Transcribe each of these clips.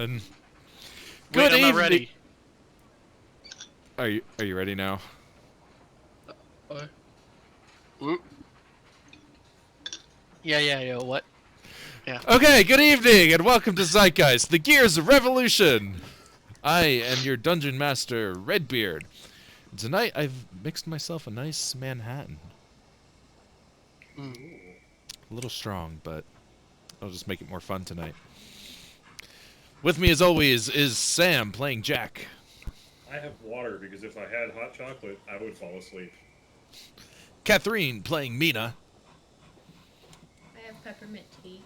And Wait, good I'm not evening. ready. Are you ready now? What? Oop. Yeah, what? Yeah. Okay, good evening and welcome to Zeitgeist, the Gears of Revolution. I am your dungeon master, Redbeard. Tonight I've mixed myself a nice Manhattan. Mm. A little strong, but I'll just make it more fun tonight. With me as always is Sam playing Jack. I have water because if I had hot chocolate, I would fall asleep. Catherine playing Mina. I have peppermint tea.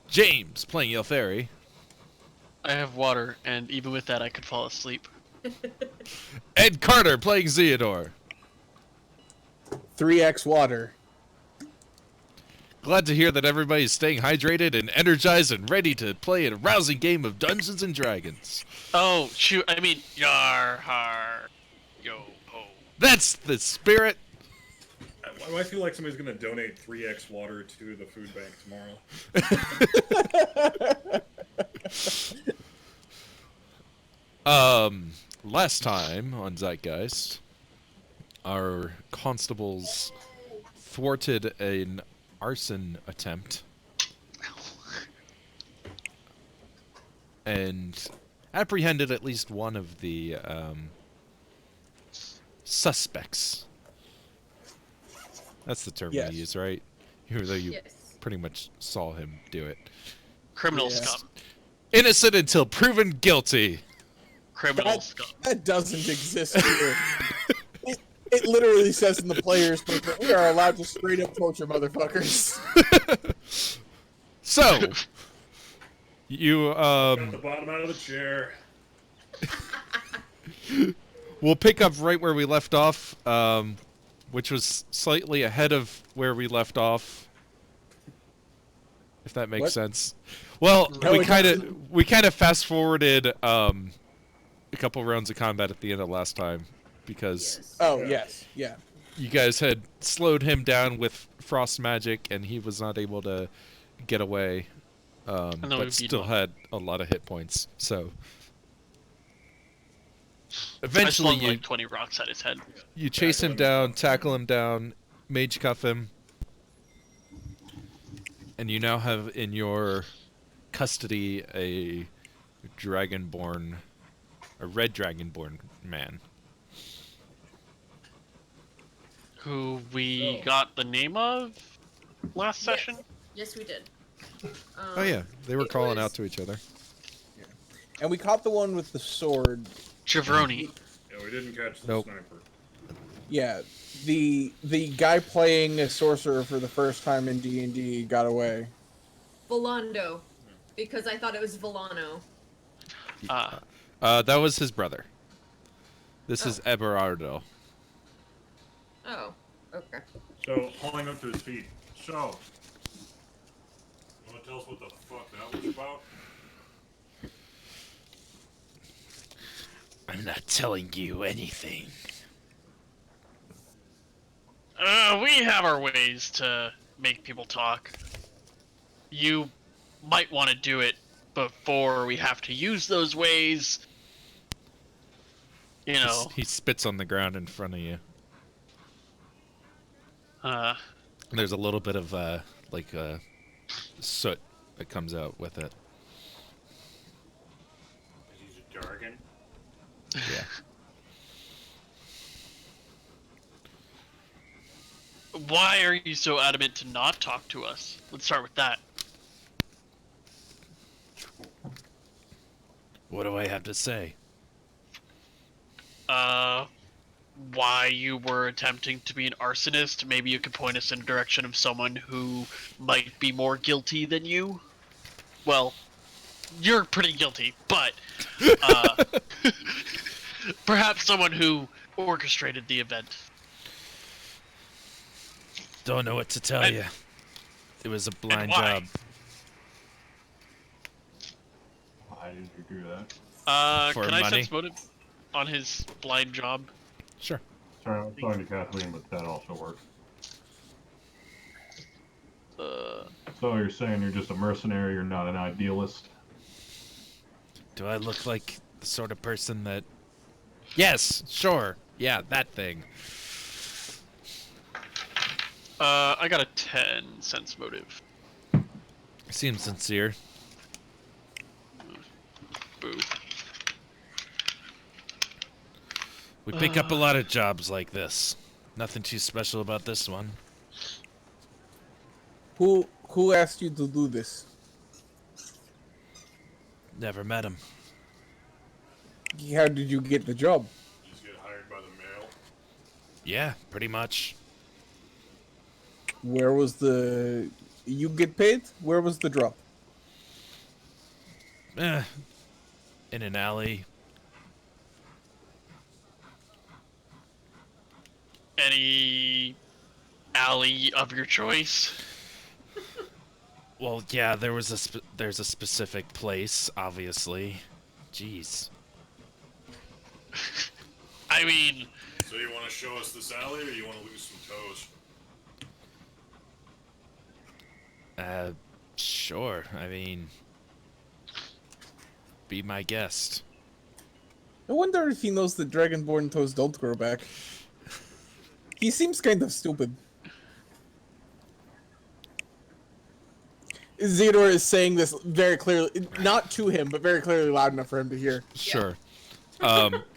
James playing Yelfari. I have water, and even with that, I could fall asleep. Ed Carter playing Zeodor. 3x water. Glad to hear that everybody's staying hydrated and energized and ready to play a rousing game of Dungeons and Dragons. Oh, shoot, I mean, yar, har, yo, ho. That's the spirit. Why do I feel like somebody's going to donate 3x water to the food bank tomorrow? Last time on Zeitgeist, our constables thwarted an arson attempt and apprehended at least one of the suspects. That's the term Yes. we use, right? Even though you Yes. pretty much saw him do it. Criminal Yeah. scum. Innocent until proven guilty. Criminal scum. That doesn't exist here. it literally says in the player's book that we are allowed to straight up torture motherfuckers. So, you Got the bottom out of the chair. we'll pick up right where we left off, which was slightly ahead of where we left off. If that makes What? sense. Well, No, we it kind doesn't. of fast forwarded a couple rounds of combat at the end of last time because Yes. Oh, Yeah. yes. Yeah. you guys had slowed him down with frost magic and he was not able to get away, then we but beat still him. had a lot of hit points. So I eventually swung like 20 rocks at his head. you chase him down, tackle him down, mage cuff him, and you now have in your custody a red dragonborn man. Who we Oh. got the name of last session? Yes, we did. Oh yeah, they were it calling was- out to each other. And we caught the one with the sword. Javroni. Yeah, we didn't catch the Nope. sniper. Yeah. The guy playing a sorcerer for the first time in D&D got away. Volando. Because I thought it was Volano. That was his brother. This is Eberardo. Oh, okay. So, hauling up to his feet. So, you want to tell us what the fuck that was about? I'm not telling you anything. We have our ways to make people talk. You might want to do it before we have to use those ways. You know, He spits on the ground in front of you. There's a little bit of soot that comes out with it. He's a jargon. Yeah. why are you so adamant to not talk to us? Let's start with that. What do I have to say? Why you were attempting to be an arsonist. Maybe you could point us in the direction of someone who might be more guilty than you. Well, you're pretty guilty, but perhaps someone who orchestrated the event. Don't know what to tell And- you. It was a blind why? job. Why did you do that? For Can I money? sense motive on his blind job? Sure. Sorry, I was talking to Kathleen, but that also works. So you're saying you're just a mercenary, you're not an idealist? Do I look like the sort of person that... Yes, sure. Yeah, that thing. I got a 10 sense motive. Seems sincere. Boo. We pick up a lot of jobs like this. Nothing too special about this one. Who asked you to do this? Never met him. How did you get the job? You just get hired by the mail. Yeah, pretty much. Where was the... You get paid? Where was the drop? In an alley. Any alley of your choice? Well, yeah, there's a specific place, obviously. Jeez. I mean, So you want to show us this alley, or you want to lose some toes? Sure. I mean, be my guest. I wonder if he knows that dragonborn toes don't grow back. He seems kind of stupid. Theodore is saying this very clearly, not to him, but very clearly loud enough for him to hear. Sure.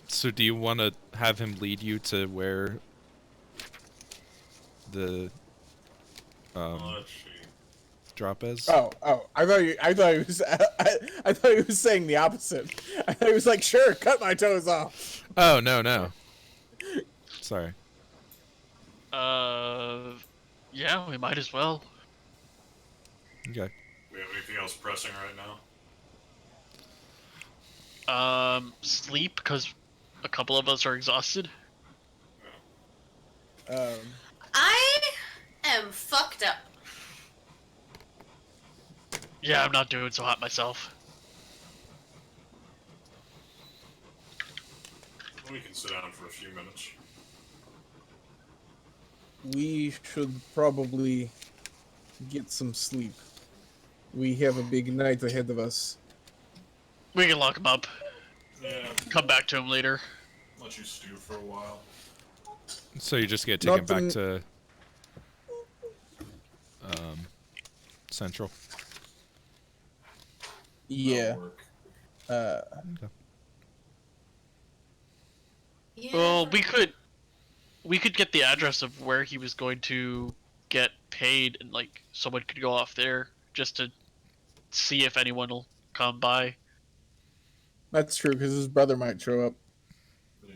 So do you want to have him lead you to where the Let's see. drop is? Oh! I thought I thought he was saying the opposite. I thought he was like, "Sure, cut my toes off." Oh, no. Sorry. yeah, we might as well. Okay. We have anything else pressing right now? Sleep, because a couple of us are exhausted. I am fucked up. Yeah, I'm not doing so hot myself. We can sit down for a few minutes. We should probably get some sleep. We have a big night ahead of us. We can lock him up. Yeah, Come back to him later. let you stew for a while. So you just get taken Nothing- back to Central. Yeah. That'll work. Yeah. Well, we could get the address of where he was going to get paid, and like someone could go off there just to see if anyone will come by. That's true, because his brother might show up. Yeah.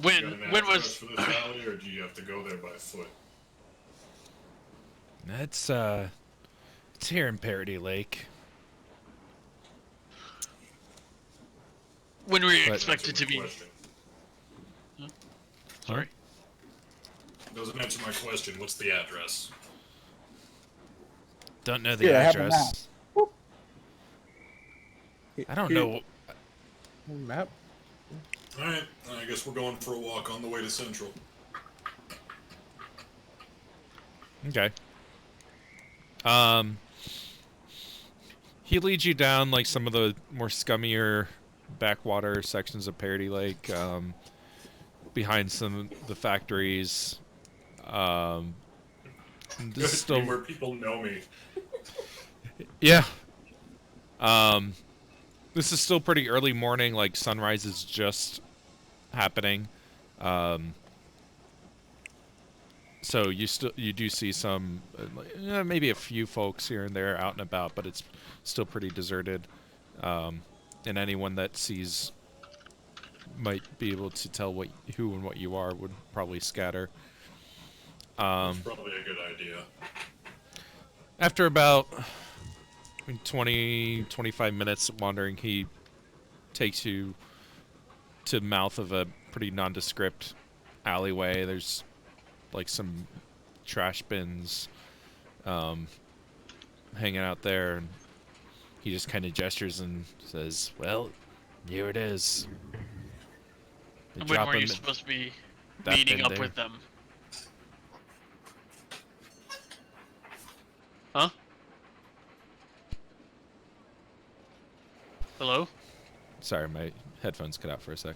When You got an when address was for this alley, or do you have to go there by foot? It's here in Parody Lake. when were you But- expected to Answer my be? question. Sorry. Doesn't answer my question. What's the address? Don't know the Here, I have a address. I don't Here- know. Map? Alright, I guess we're going for a walk on the way to Central. Okay. He leads you down like some of the more scummier backwater sections of Parody Lake, behind some of the factories. This is still where people know me. yeah. This is still pretty early morning. Like sunrise is just happening. So you do see some, maybe a few folks here and there out and about, but it's still pretty deserted. And anyone that sees might be able to tell who and what you are would probably scatter. That's probably a good idea. After about 20-25 minutes wandering, he takes you to the mouth of a pretty nondescript alleyway. There's like some trash bins hanging out there, and he just kind of gestures and says, "Well, here it is." They When drop were you him- supposed to be that meeting bin up there. with them? Huh? Hello? Sorry, my headphones cut out for a sec.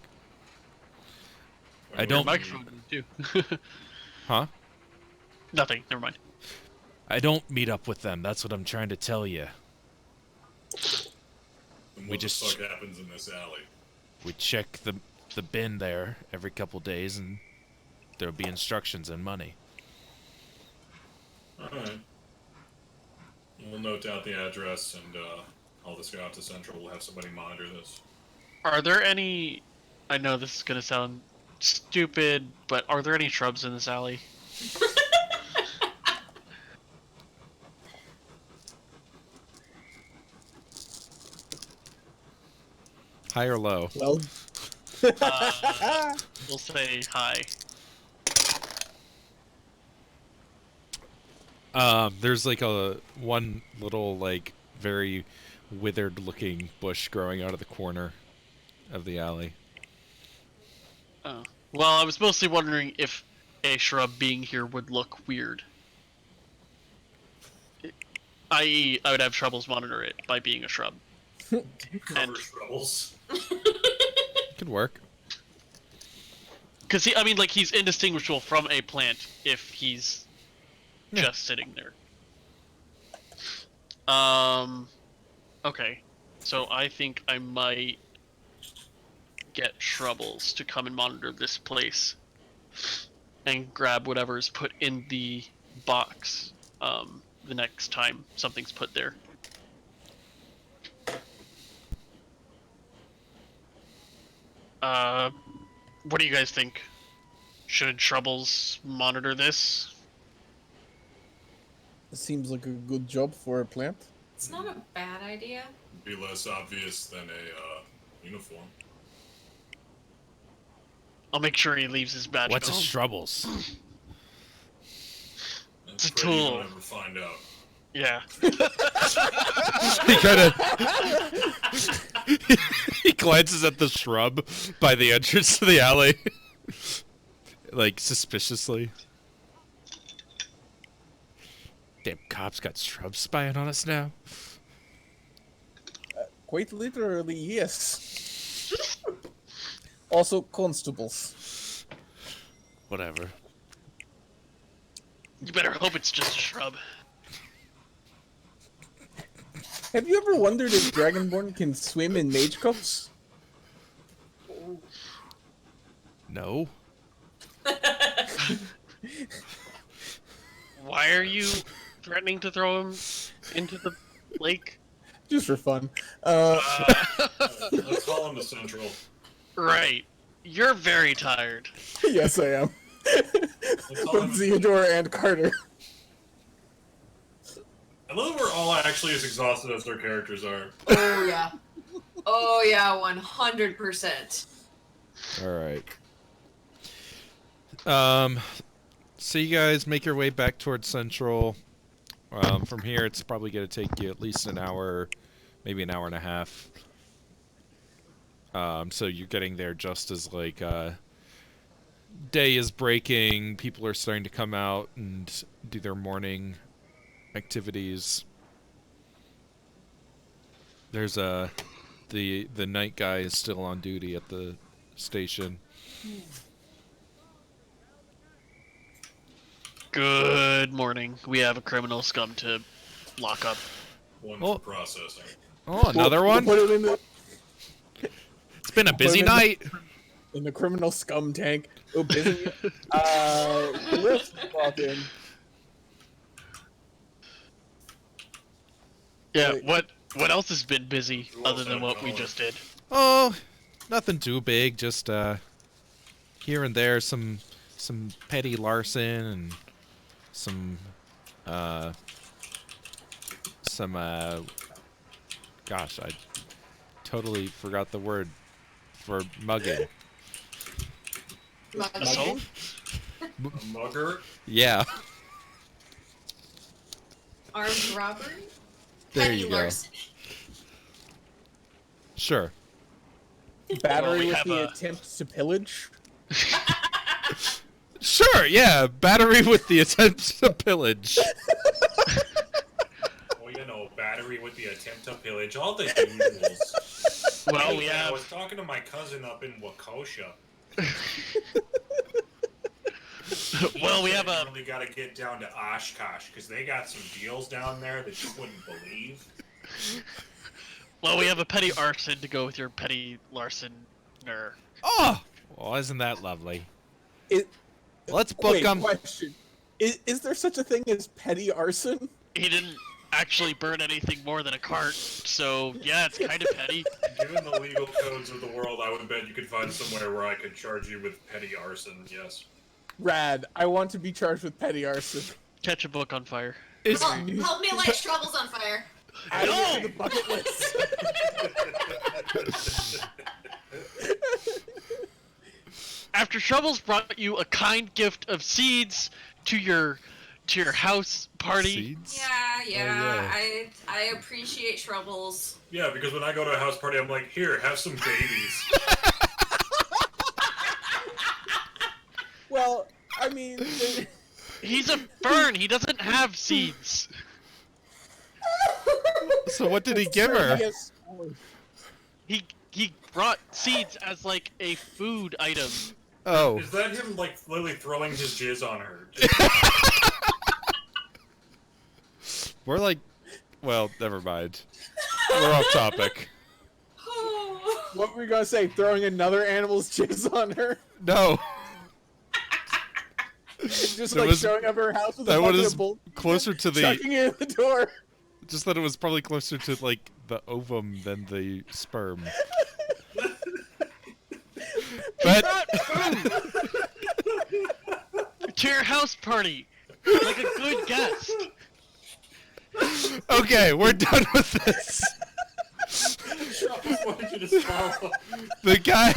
When I you don't- were- Microphone too. Huh? Nothing. Never mind. I don't meet up with them. That's what I'm trying to tell you. And we what just- the fuck happens in this alley? We check the bin there every couple days, and there'll be instructions and money. Alright. We'll note down the address, and I'll just go out to Central. We'll have somebody monitor this. Are there any... I know this is gonna sound stupid, but are there any shrubs in this alley? High or low? Well, We'll say hi. There's like one little like very withered looking bush growing out of the corner of the alley. Oh. Well, I was mostly wondering if a shrub being here would look weird. I.e., I would have troubles monitor it by being a shrub. Cover troubles. Could work. Because I mean, like, he's indistinguishable from a plant if he's Yeah. just sitting there. Okay. So I think I might get Shrubbles to come and monitor this place and grab whatever's put in the box the next time something's put there. What do you guys think? Should Shrubbles monitor this? it seems like a good job for a plant. It's not a bad idea. Be less obvious than a uniform. I'll make sure he leaves his badge What's at a home. Shrubbles? It's a afraid you tool. won't ever find out. Yeah. He kind of he glances at the shrub by the entrance to the alley, like suspiciously. Damn cops got shrubs spying on us now. Quite literally, yes. Also, constables. Whatever. You better hope it's just a shrub. Have you ever wondered if Dragonborn can swim in mage cups? No. Why are you threatening to throw him into the lake? Just for fun. Let's call him to Central. Right. You're very tired. Yes, I am. Let's call him. Both Theodore and Carter. I love that we're all actually as exhausted as their characters are. Oh yeah. Oh yeah, 100%. All right. So you guys make your way back towards Central. From here, it's probably going to take you at least an hour, maybe an hour and a half. So you're getting there just as like day is breaking. People are starting to come out and do their morning activities. There's the night guy is still on duty at the station. Good morning. We have a criminal scum to lock up. One Oh. for processing. Oh, another one? Put it in the It's been a busy night. in the criminal scum tank. Oh, busy. Let's walk in. Yeah, Wait. what else has been busy Who other else than had what we college? just did? Oh, nothing too big. Just here and there some petty larcen and some gosh, I totally forgot the word for mugging. Assault? A mugger? Yeah, Armed robbery? there Petty you go. larceny. Sure. Battery Well, we with have the a- attempt to pillage. Sure, yeah. Battery with the attempt to pillage. robbery with the attempt to pillage, all the usuals. Well, we I have. was talking to my cousin up in Wakosha. Well, we He have said a. you really got to get down to Oshkosh because they got some deals down there that you wouldn't believe. Well, we have a petty arson to go with your petty larcener. Oh, well, isn't that lovely? It, Let's book wait, them. question. Is there such a thing as petty arson? He didn't actually burn anything more than a cart, so yeah, it's kind of petty. Given the legal codes of the world, I would bet you could find somewhere where I could charge you with petty arson, yes. Rad. I want to be charged with petty arson. Catch a book on fire. Help me light Troubles on fire. Add it No! to the bucket list. After Troubles brought you a kind gift of seeds to your house party. Seeds? Yeah, yeah. I appreciate Troubles. Yeah, because when I go to a house party, I'm like, here, have some babies. Well, I mean, He's a fern. He doesn't have seeds. So what did he give her? Yes. He brought seeds as like a food item. Oh, Is that him, like, literally throwing his jizz on her? we're like, well, never mind. We're off topic. What were you gonna say? Throwing another animal's jizz on her? No, Just That like was- showing up her house with a that bucket was of bull, closer to the. chucking it in the door. Just that it was probably closer to like the ovum than the sperm. But To your house party, like a good guest. okay, we're done with this. I wanted you to swallow. The guy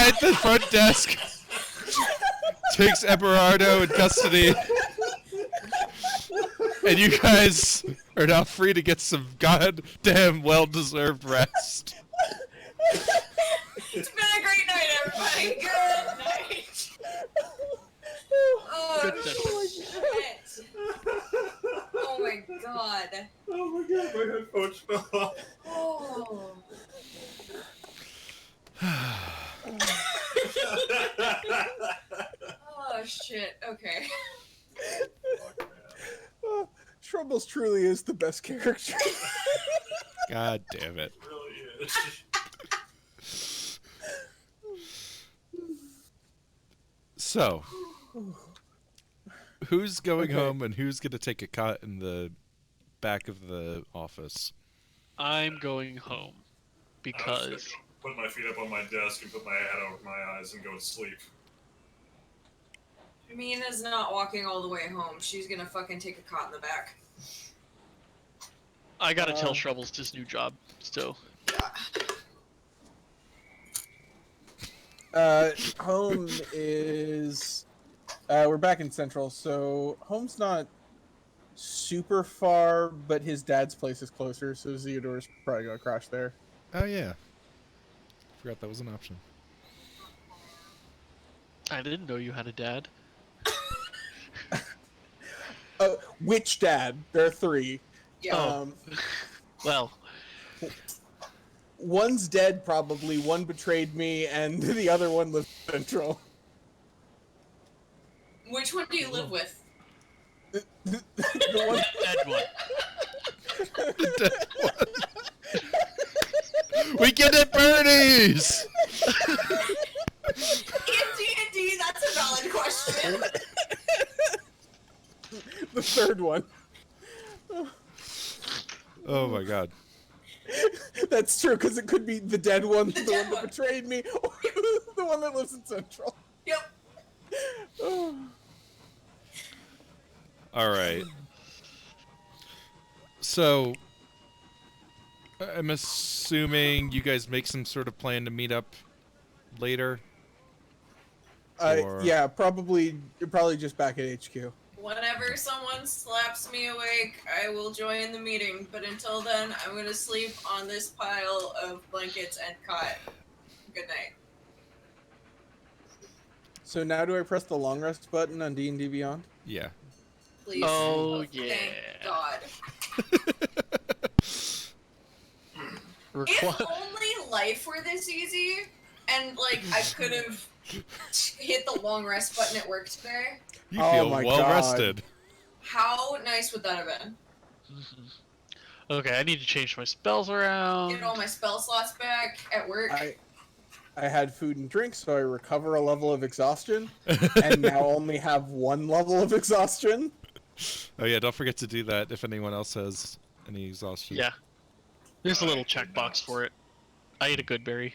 at the front desk takes Eberardo in custody, and you guys are now free to get some goddamn well-deserved rest. It's been a great night, everybody. Good night. Oh, Good shit. Oh my god. Oh my god, my headphones fell off. Oh. Oh shit. Okay. Troubles truly is the best character. God damn it. It really is. So, who's going Okay. home and who's going to take a cot in the back of the office? I'm going home I was because just gonna put my feet up on my desk and put my head over my eyes and go to sleep. Mina's not walking all the way home. She's gonna fucking take a cot in the back. I gotta tell Troubles his new job. So Home is. We're back in Central, so Home's not super far, but his dad's place is closer, so Zeodor's probably gonna crash there. Oh, yeah. Forgot that was an option. I didn't know you had a dad. Which dad? There are three. Yeah. Oh. Well, One's dead, probably. One betrayed me, and the other one lives in Central. Which one do you live with? The one. dead one. We get it, Bernie's! In D&D, that's a valid question. The third one. Oh my god. That's true, because it could be the dead one, the dead one that one. betrayed me, or the one that lives in Central. Yep. Alright. So, I'm assuming you guys make some sort of plan to meet up later? Or- Yeah, probably just back at HQ. Whenever someone slaps me awake, I will join the meeting. But until then, I'm gonna sleep on this pile of blankets and cot. Good night. So now do I press the long rest button on D&D Beyond? Yeah. Please. Oh, Thank yeah. God. If only life were this easy, and like I could have hit the long rest button at work today. You Oh feel my well God. rested. How nice would that have been? Okay, I need to change my spells around. Get all my spell slots back at work. I had food and drink, so I recover a level of exhaustion, and now only have 1 level of exhaustion. Oh yeah, don't forget to do that if anyone else has any exhaustion. Yeah. There's a little checkbox for it. I ate a good berry.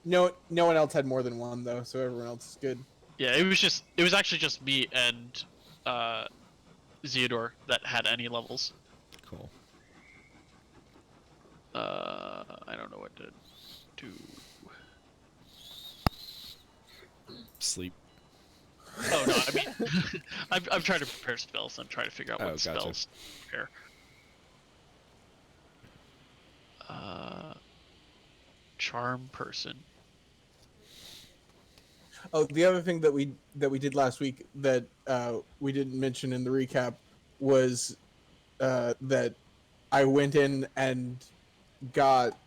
No one else had more than 1 though, so everyone else is good. Yeah, it was actually just me and Zeodor that had any levels. Cool. I don't know what to do. Sleep. Oh no, I mean, I'm trying to prepare spells. I'm trying to figure out what gotcha. spells to prepare. Charm person. Oh, the other thing that we did last week that we didn't mention in the recap was that I went in and got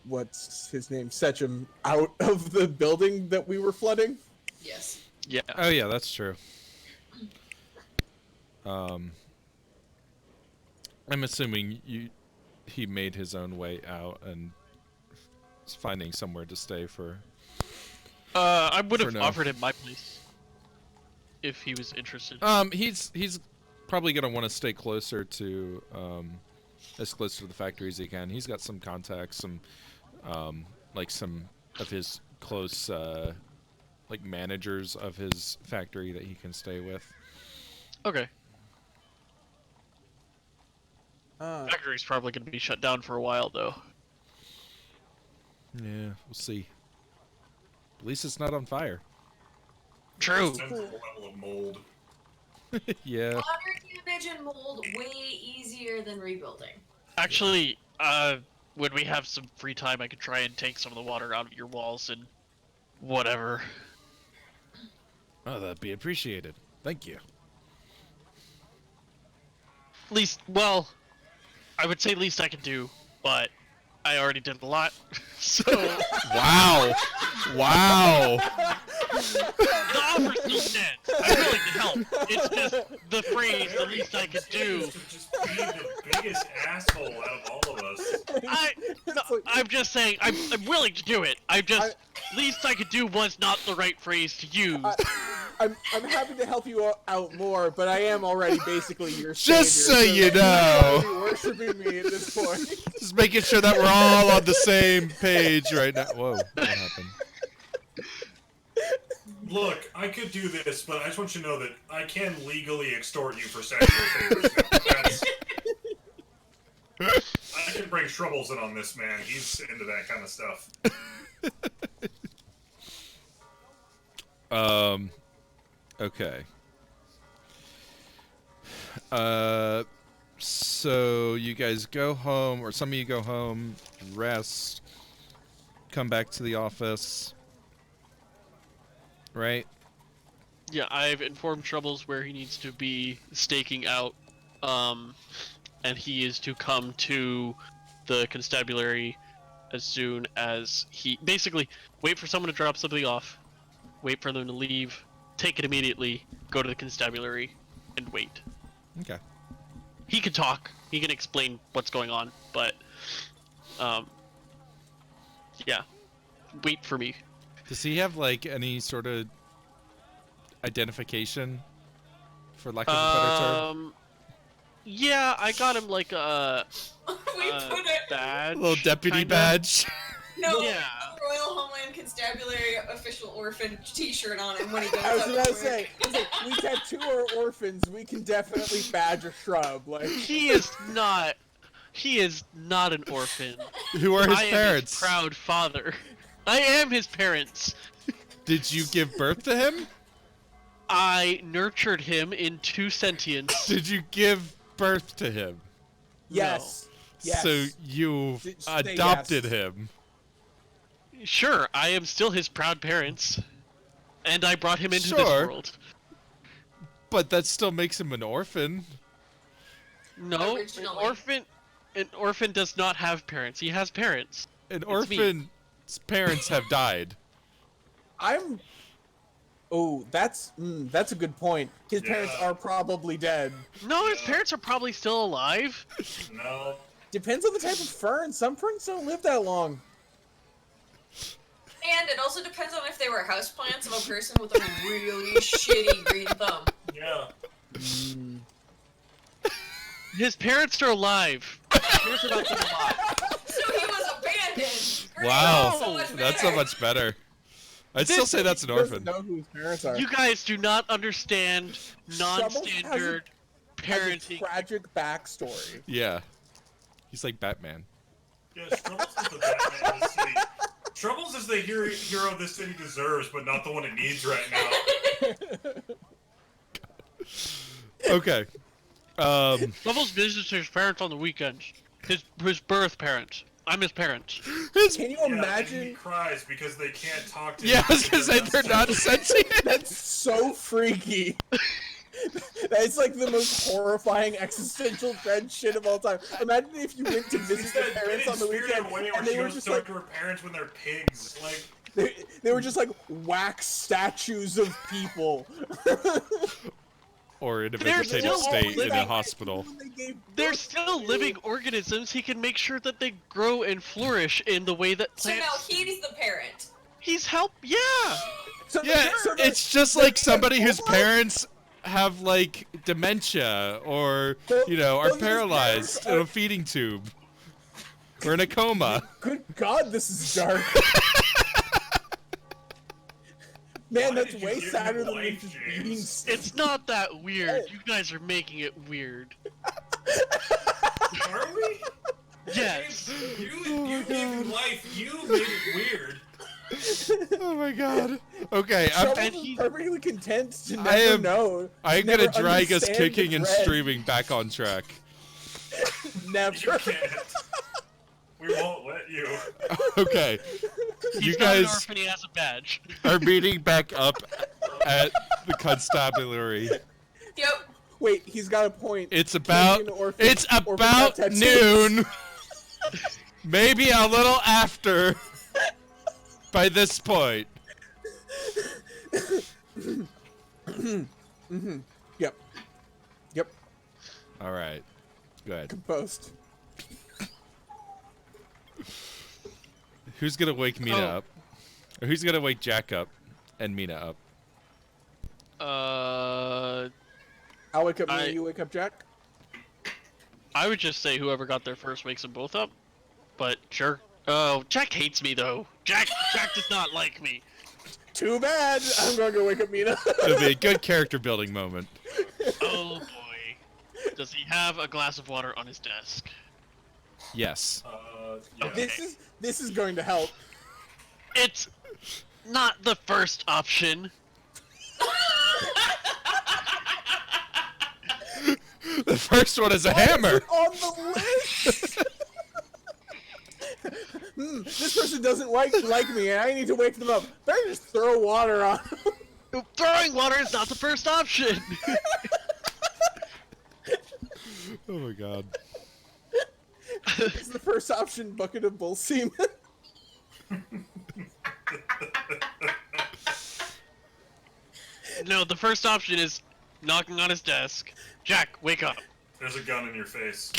what's his name, Sechem, out of the building that we were flooding. Yes. Yeah. Oh yeah, that's true. I'm assuming he made his own way out and is finding somewhere to stay for. I would have now. offered him my place if he was interested. He's probably gonna want to stay closer to as close to the factory as he can. He's got some contacts, some some of his close like managers of his factory that he can stay with. Okay. Uh, Factory's probably going to be shut down for a while, though. Yeah, we'll see. At least it's not on fire. True. Sensible level of mold. Yeah. Modern imagine mold way easier than rebuilding. Actually, when we have some free time, I could try and take some of the water out of your walls and whatever. Oh, that'd be appreciated. Thank you. Least, well, I would say least I can do, but I already did a lot, so... Wow. Wow. The offer still stands. I'm willing to help. It's just the phrase, the least I could do. Just be the biggest asshole out of all of us. I'm just saying, I'm willing to do it. Least I could do was not the right phrase to use. I'm happy to help you out more, but I am already basically your Just savior, so you you're know. already worshiping me at this point. Just making sure that we're all on the same page right now. Whoa, what happened? Look, I could do this, but I just want you to know that I can legally extort you for sexual favors. I can bring troubles in on this man. He's into that kind of stuff. Okay. So you guys go home, or some of you go home, rest, come back to the office, right? Yeah, I've informed Troubles where he needs to be staking out, and he is to come to the constabulary as soon as he... Basically, wait for someone to drop something off, wait for them to leave, take it immediately, go to the constabulary, and wait. Okay. He can talk, he can explain what's going on, but, yeah, wait for me. Does he have, like, any sort of identification, for lack of a better term? Yeah, I got him, like, a We put it. badge. A little deputy kinda. badge. No, Yeah. Royal Homeland Constabulary official orphan T-shirt on him when he goes I was up gonna to say, we tattoo our orphans. We can definitely badge a shrub. Like He is not an orphan. Who are his I am parents? his proud father. I am his parents. Did you give birth to him? I nurtured him into sentience. Did you give birth to him? yes, yes. So you Say yes. adopted him. Sure, I am still his proud parents. And I brought him into this Sure. world. But that still makes him an orphan. No, Originally. an orphan does not have parents. He has parents. An It's me. orphan's parents have died. I'm. Oh, that's a good point. His parents Yeah. are probably dead. No, his parents are probably still alive. No. Depends on the type of fern. Some ferns don't live that long. And it also depends on if they were houseplants of a person with a really shitty green thumb. Yeah. His parents are alive. His parents are not dead alive. So he was abandoned. Great. Wow, So much that's so better. much better. I'd still say that's an He doesn't orphan. know who his parents are. You guys do not understand Shovels non-standard has a parenting. tragic backstory. Yeah. He's like Batman. Yeah, Troubles is the Batman of the city. Troubles is the hero this city deserves, but not the one it needs right now. Okay. Bubbles visits his parents on the weekends. His birth parents. I'm his parents. Can you Yeah, and he imagine? cries because they can't talk to Yeah, him. I was gonna say they're not sentient. That's so freaky. That's like the most horrifying existential dread shit of all time. Imagine if you went to visit your parents on the weekend and they were just like to her parents when they're pigs. Like, they were just like wax statues of people. Or in a They're vegetative still state in a living. hospital. When they gave They're birth still to living you. organisms. He can make sure that they grow and flourish in the way that So now plants. he's the parent. He's help. Yeah. So Yeah, so the- it's just the like somebody whose Almighty- parents have like dementia or you know are Those paralyzed parents in a feeding tube or in a coma. Good God, this is dark. Man, Why that's did you way give him sadder than life, just James? being. It's not that weird. You guys are making it weird. are we? Yes. You gave him life. You made it weird. Oh my god. Okay, Troubles and is he- perfectly content to never I am- know. I'm never gonna drag us understand the kicking and dread. streaming back on track. You Never. can't. We won't let you. Okay, He's you not an guys orphan. He has a badge. are meeting back up at the constabulary. Yep. Wait, he's got a point. It's about Canadian orphan- it's orphan about tattoos. noon. Maybe a little after by this point. Yep. Yep. All right. Go ahead. Composed. Who's gonna wake Mina Oh. up? Or who's gonna wake Jack up and Mina up? I'll wake up I- me, you wake up Jack. I would just say whoever got there first wakes them both up. But sure. Oh, Jack hates me though. Jack does not like me. Too bad. I'm gonna go wake up Mina. It'll be a good character building moment. Oh boy. Does he have a glass of water on his desk? Yes. Yeah. Okay. This is going to help. It's not the first option. The first one is a hammer. On the list. This person doesn't like me, and I need to wake them up. Better just throw water on them. Throwing water is not the first option. Oh my god. It's the first option, bucket of bull semen. No, the first option is knocking on his desk. Jack, wake up. There's a gun in your face.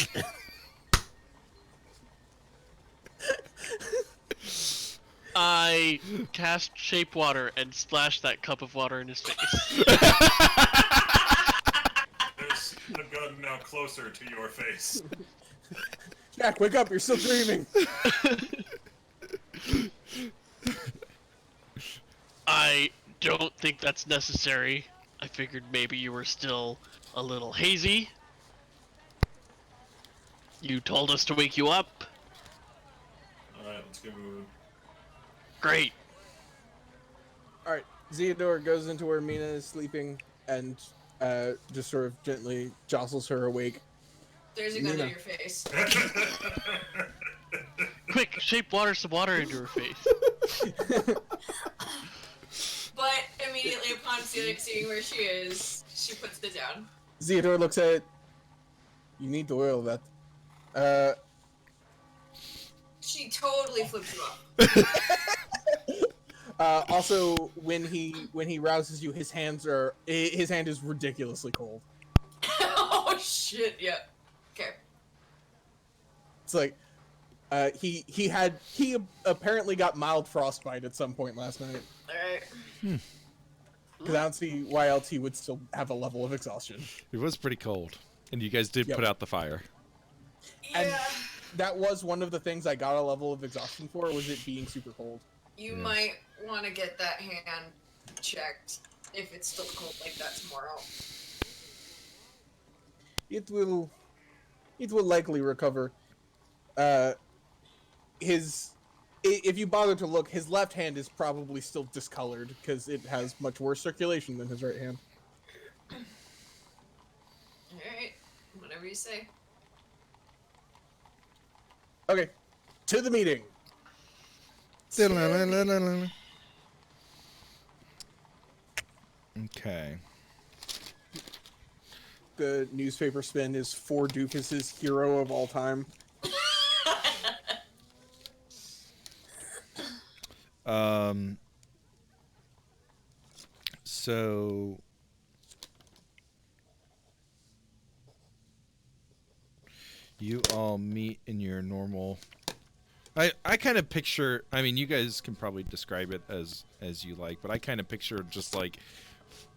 I cast shape water and splash that cup of water in his face. There's a gun now closer to your face. Jack, wake up! You're still dreaming. I don't think that's necessary. I figured maybe you were still a little hazy. You told us to wake you up. Alright, let's get moving. Great. All right, Zeodore goes into where Mina is sleeping and just sort of gently jostles her awake. There's a gun Nina. in your face. Quick, shape some water into her face. But immediately upon seeing where she is, she puts it down. Zeodore looks at it. You need to oil that. She totally flips you off. Also, when he rouses you, his hand is ridiculously cold. Oh shit! Yeah. Okay. It's like he apparently got mild frostbite at some point last night. All right. Because I don't see why else he would still have a level of exhaustion. It was pretty cold, and you guys did Yep. put out the fire. And Yeah. that was one of the things I got a level of exhaustion for, was it being super cold. You Yeah. might want to get that hand checked if it's still cold like that tomorrow. It will likely recover. If you bother to look, his left hand is probably still discolored because it has much worse circulation than his right hand. Alright, whatever you say. Okay, to the meeting. Okay. The newspaper spin is 4 Doofuses, hero of all time. So you all meet in your normal. I kind of picture. I mean, you guys can probably describe it as you like, but I kind of picture just like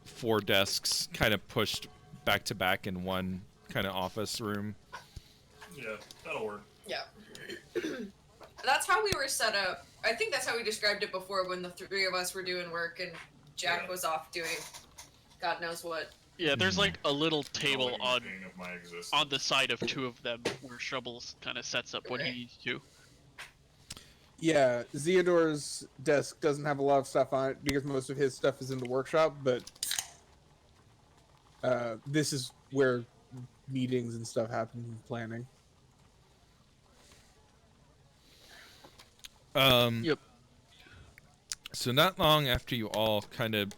4 desks kind of pushed back to back in one kind of office room. Yeah, that'll work. Yeah. That's how we were set up. I think that's how we described it before when the 3 of us were doing work and Jack Yeah. was off doing God knows what. Yeah, there's like a little table Growing on pain of my existence. the side of 2 of them where Shrubbles kind of sets up when he needs to. Yeah, Zeodor's desk doesn't have a lot of stuff on it because most of his stuff is in the workshop, but this is where meetings and stuff happen and planning. Yep. So not long after you all kind of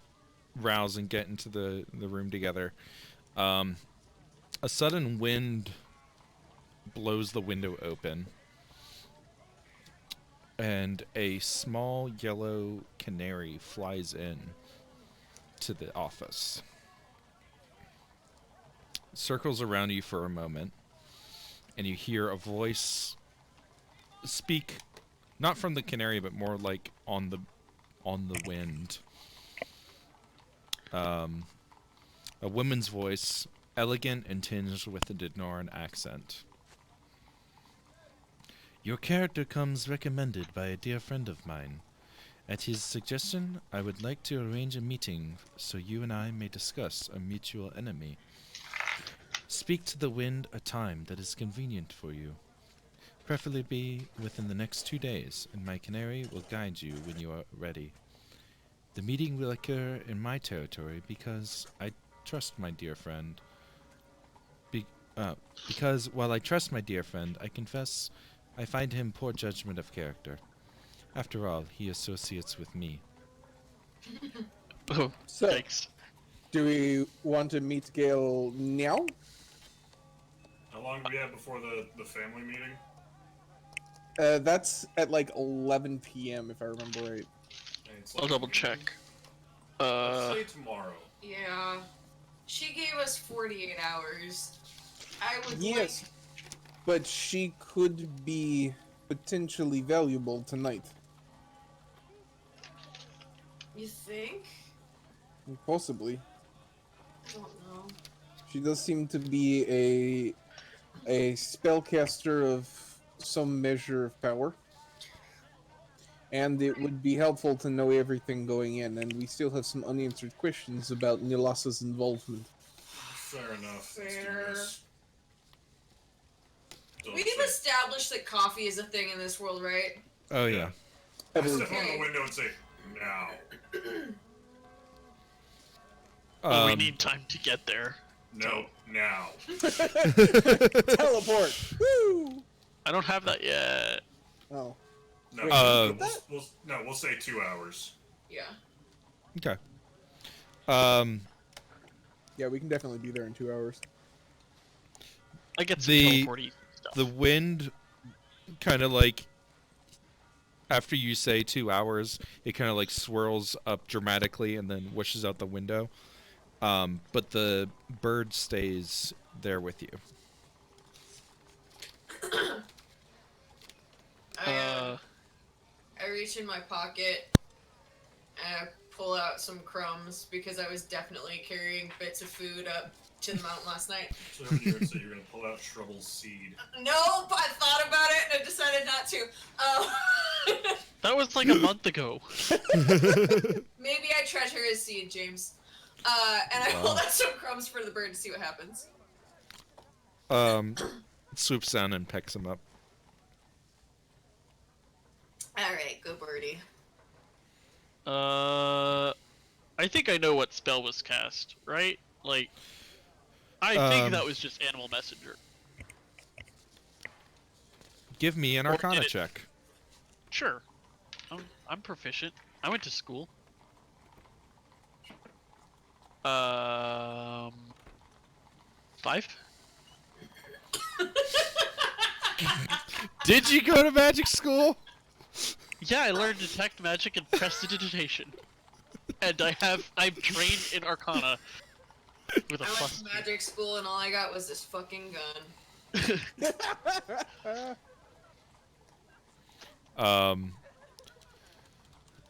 rouse and get into the room together, a sudden wind blows the window open, and a small yellow canary flies in to the office. Circles around you for a moment, and you hear a voice speak, not from the canary, but more like on the wind. A woman's voice, elegant and tinged with a Denoran accent. Your character comes recommended by a dear friend of mine. At his suggestion, I would like to arrange a meeting so you and I may discuss a mutual enemy. Speak to the wind a time that is convenient for you. Preferably within the next 2 days, and my canary will guide you when you are ready. The meeting will occur in my territory because I trust my dear friend. Because while I trust my dear friend, I confess I find him poor judgment of character. After all, he associates with me. Oh, So, thanks. do we want to meet Gale now? How long do we have before the family meeting? That's at like 11 p.m. if I remember right. It's I'll like- double check. Let's say tomorrow. Yeah. She gave us 48 hours. I would Yes, but she could be potentially valuable tonight. You think? Possibly. I don't know. She does seem to be a spellcaster of some measure of power. And it would be helpful to know everything going in, and we still have some unanswered questions about Nilasa's involvement. Fair enough. Let's do Fair. this. Don't We've say- established that coffee is a thing in this world, right? Oh yeah. I I believe- step on the window and say, now. Well, we need time to get there. No, now. Teleport! Woo! I don't have that yet. Oh. No, Wait, we'll say 2 hours. Yeah. Okay. Yeah, we can definitely be there in 2 hours. I get some The- teleporty stuff. The wind kind of like, after you say 2 hours, it kind of like swirls up dramatically and then whooshes out the window. But the bird stays there with you. I reach in my pocket and I pull out some crumbs because I was definitely carrying bits of food up to the mountain last night. So when you would say you're gonna pull out Shrubble's seed. Nope, I thought about it and I decided not to. That was like a month ago. Maybe I treasure his seed, James. And I pulled out some crumbs for the bird to see what happens. Swoops down and pecks him up. Alright, go birdie. I think I know what spell was cast, right? Like, I think that was just Animal Messenger. Give me an Or Arcana did it- check. Sure. I'm proficient. I went to school. 5? Did you go to magic school? Yeah, I learned Detect Magic and Prestidigitation. And I'm trained in Arcana with a I went plus to 2. magic school and all I got was this fucking gun.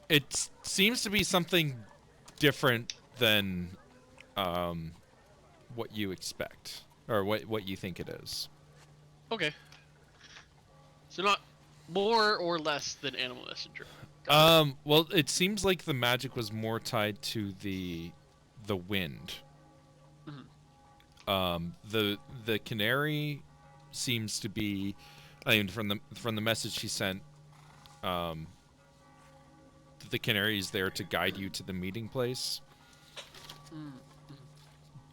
It seems to be something different than what you expect, or what you think it is. Okay. So not more or less than Animal Messenger. Well, it seems like the magic was more tied to the wind. The canary seems to be, I mean, from the message she sent, the canary is there to guide you to the meeting place.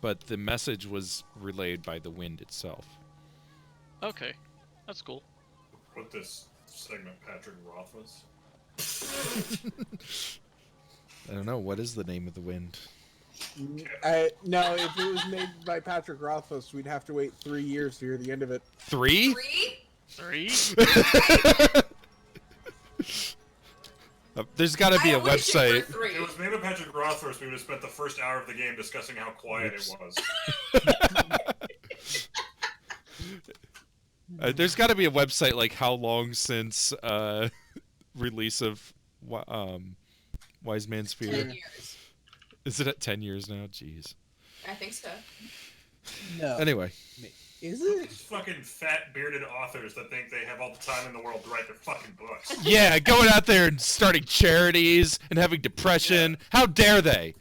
But the message was relayed by the wind itself. Okay. That's cool. What this segment Patrick Roth was? I don't know, what is the name of the wind? No, if it was made by Patrick Rothfuss, we'd have to wait 3 years to hear the end of it. 3? 3? 3? There's got to be a website. If it was made by Patrick Rothfuss, we would have spent the first hour of the game discussing how quiet it was. There's got to be a website like how long since release of Wise Man's Fear. 10 years. Is it at 10 years now? Jeez. I think so. No. Anyway, Is it? These fucking fat bearded authors that think they have all the time in the world to write their fucking books. yeah, going out there and starting charities and having depression. How dare they?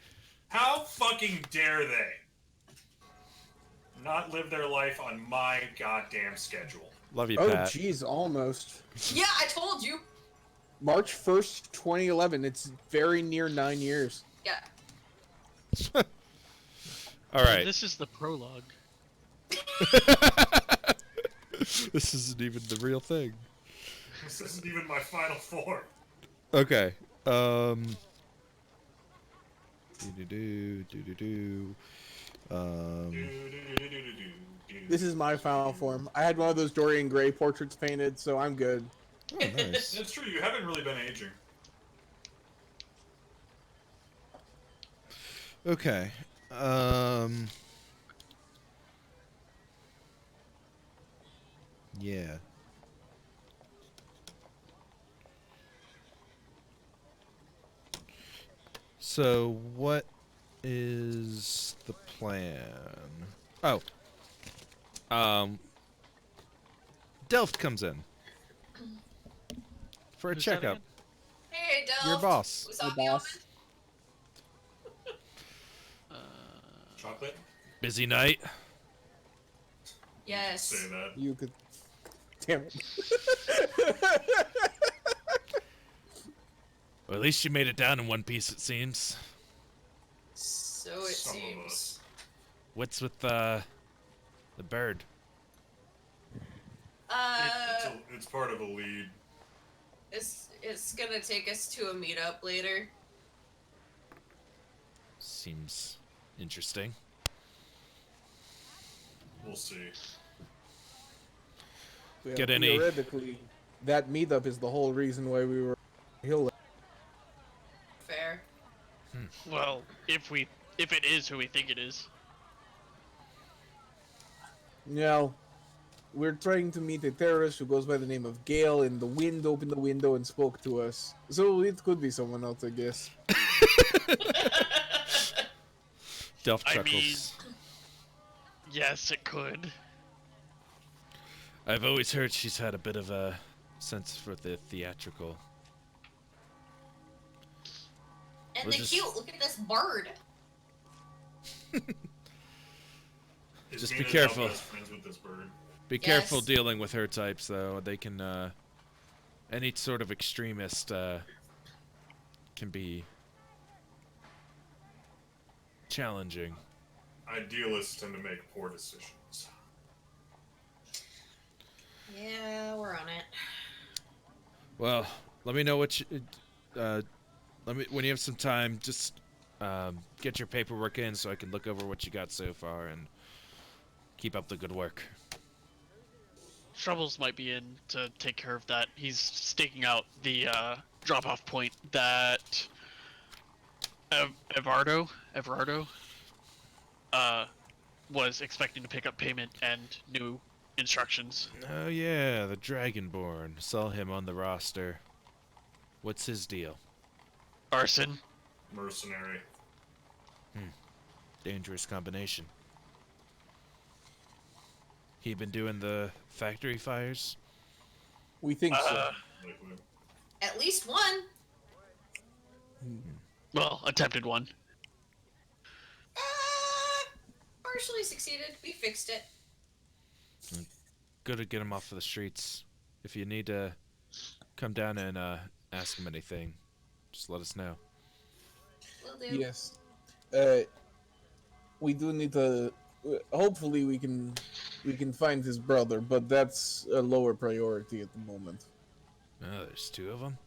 How fucking dare they not live their life on my goddamn schedule? Love you, Oh, Pat. geez, almost. Yeah, I told you. March 1st, 2011. It's very near 9 years. Yeah. All right. This is the prologue. This isn't even the real thing. This isn't even my final form. Okay. Do-do-do. This is my final form. I had one of those Dorian Gray portraits painted, so I'm good. Oh, nice. It's true, you haven't really been aging. Okay. Yeah. So, what is the plan? Oh. Delft comes in for a Who's that checkup. again? Hey, Del. Your boss. Who's Your on the boss. Chocolate? Busy night. Yes. Say that. You could. Damn it. Well, at least you made it down in one piece, it seems. So it Some of seems. us. What's with the bird? It's part of a lead. It's gonna take us to a meetup later. Seems interesting. We'll see. Well, Get any? theoretically, that meetup is the whole reason why we were hill. Fair. Well, if it is who we think it is. Now, we're trying to meet a terrorist who goes by the name of Gale, and the wind opened the window and spoke to us. So it could be someone else, I guess. Delph I chuckles. Yes, it could. I've always heard she's had a bit of a sense for the theatrical. And We're the just- cute. Look at this bird. Is Just me be and Adele careful. best friends with this bird? Be Yes. careful dealing with her types, though. They can, any sort of extremist, can be challenging. Idealists tend to make poor decisions. Yeah, we're on it. Well, let me know what you, when you have some time, just, get your paperwork in so I can look over what you got so far and keep up the good work. Troubles might be in to take care of that. He's staking out the drop-off point that Everardo was expecting to pick up payment and new instructions. Oh yeah, the Dragonborn. Saw him on the roster. What's his deal? Arson. Mercenary. Dangerous combination. He been doing the factory fires? We think so. Liquid. At least one. Well, attempted one. Partially succeeded. We fixed it. Good to get him off of the streets. If you need to come down and ask him anything, just let us know. Will do. Yes. We do need to. Hopefully, we can find his brother, but that's a lower priority at the moment. Oh, there's two of them?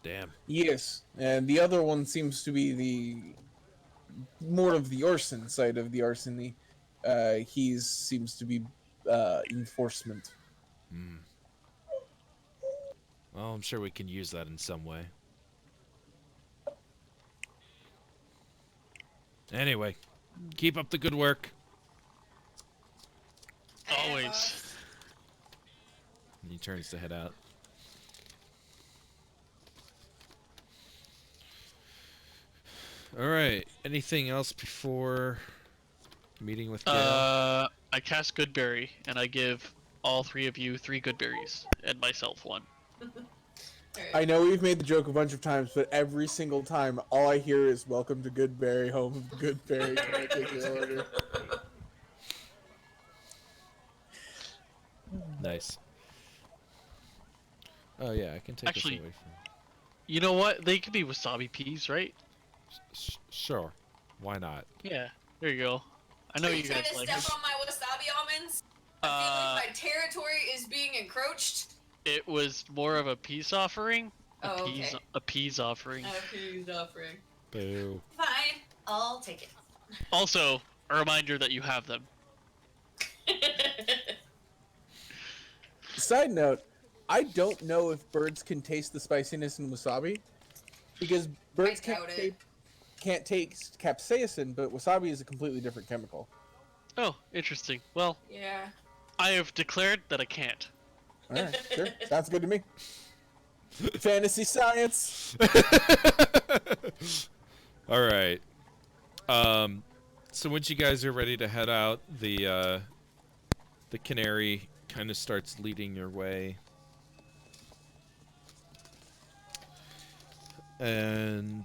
Damn. Yes, and the other one seems to be the more of the arson side of the arsony. He seems to be enforcement. Well, I'm sure we can use that in some way. Anyway, keep up the good work. Always. And he turns to head out. Alright, anything else before meeting with Gale? I cast Goodberry, and I give all three of you 3 Goodberries, and myself 1. I know we've made the joke a bunch of times, but every single time, all I hear is "Welcome to Goodberry, home of Goodberry." Can I take your order? Nice. Oh yeah, I can take Actually- this away from. You know what? They could be wasabi peas, right? Sure, why not? Yeah. There you go. I know Are you trying guys to like step it. on my wasabi almonds? I feel like my territory is being encroached. It was more of a peace offering. Oh, okay. A peas offering. Okay, offering. Boo. Fine, I'll take Also, a reminder that you have them. it. Side note: I don't know if birds can taste the spiciness in wasabi, because birds I doubt it. can't taste capsaicin, but wasabi is a completely different chemical. Oh, interesting. Well, Yeah. I have declared that I can't. All right, sure, sounds good to me. Fantasy science. All right. So once you guys are ready to head out, the canary kind of starts leading your way, and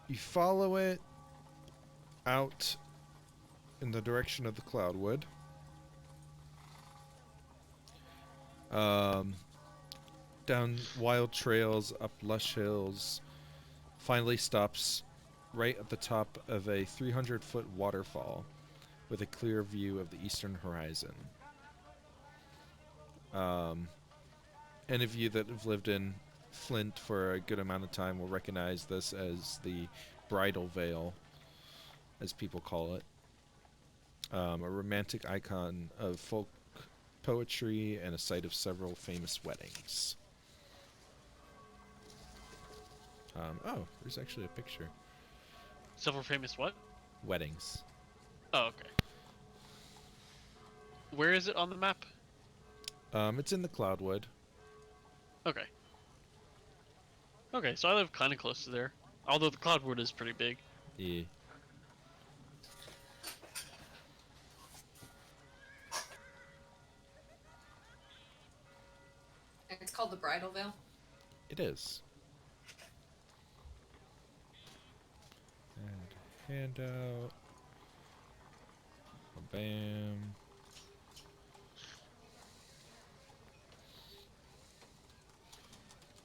you follow it out in the direction of the Cloudwood. Down wild trails, up lush hills, finally stops right at the top of a 300-foot waterfall with a clear view of the eastern horizon. Any of you that have lived in Flint for a good amount of time will recognize this as the Bridal Veil, as people call it. A romantic icon of folk poetry and a site of several famous weddings. Oh, there's actually a picture. Several famous what? Weddings. Oh, okay. Where is it on the map? It's in the Cloudwood. Okay. Okay, so I live kind of close to there. Although the Cloudwood is pretty big. Yeah. It's called the Bridal Veil. It is. And handout. Bam.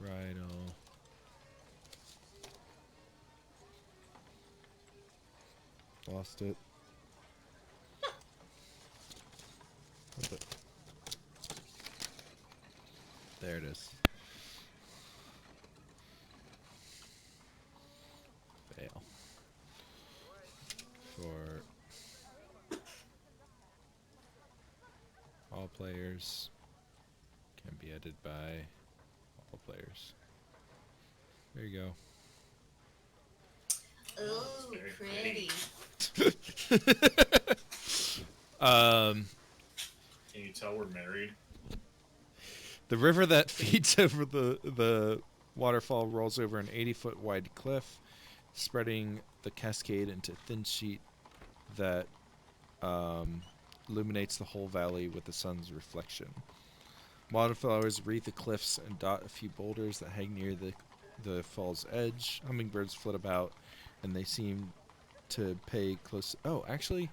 Bridal. Lost it. What's it? There it is. Fail. For all players. Can be edited by all players. There you go. Oh, pretty. Can you tell we're married? The river that feeds over the waterfall rolls over an 80-foot wide cliff, spreading the cascade into a thin sheet that illuminates the whole valley with the sun's reflection. Wildflowers wreath the cliffs and dot a few boulders that hang near the fall's edge. Hummingbirds flit about, and they seem to pay close... Oh, actually...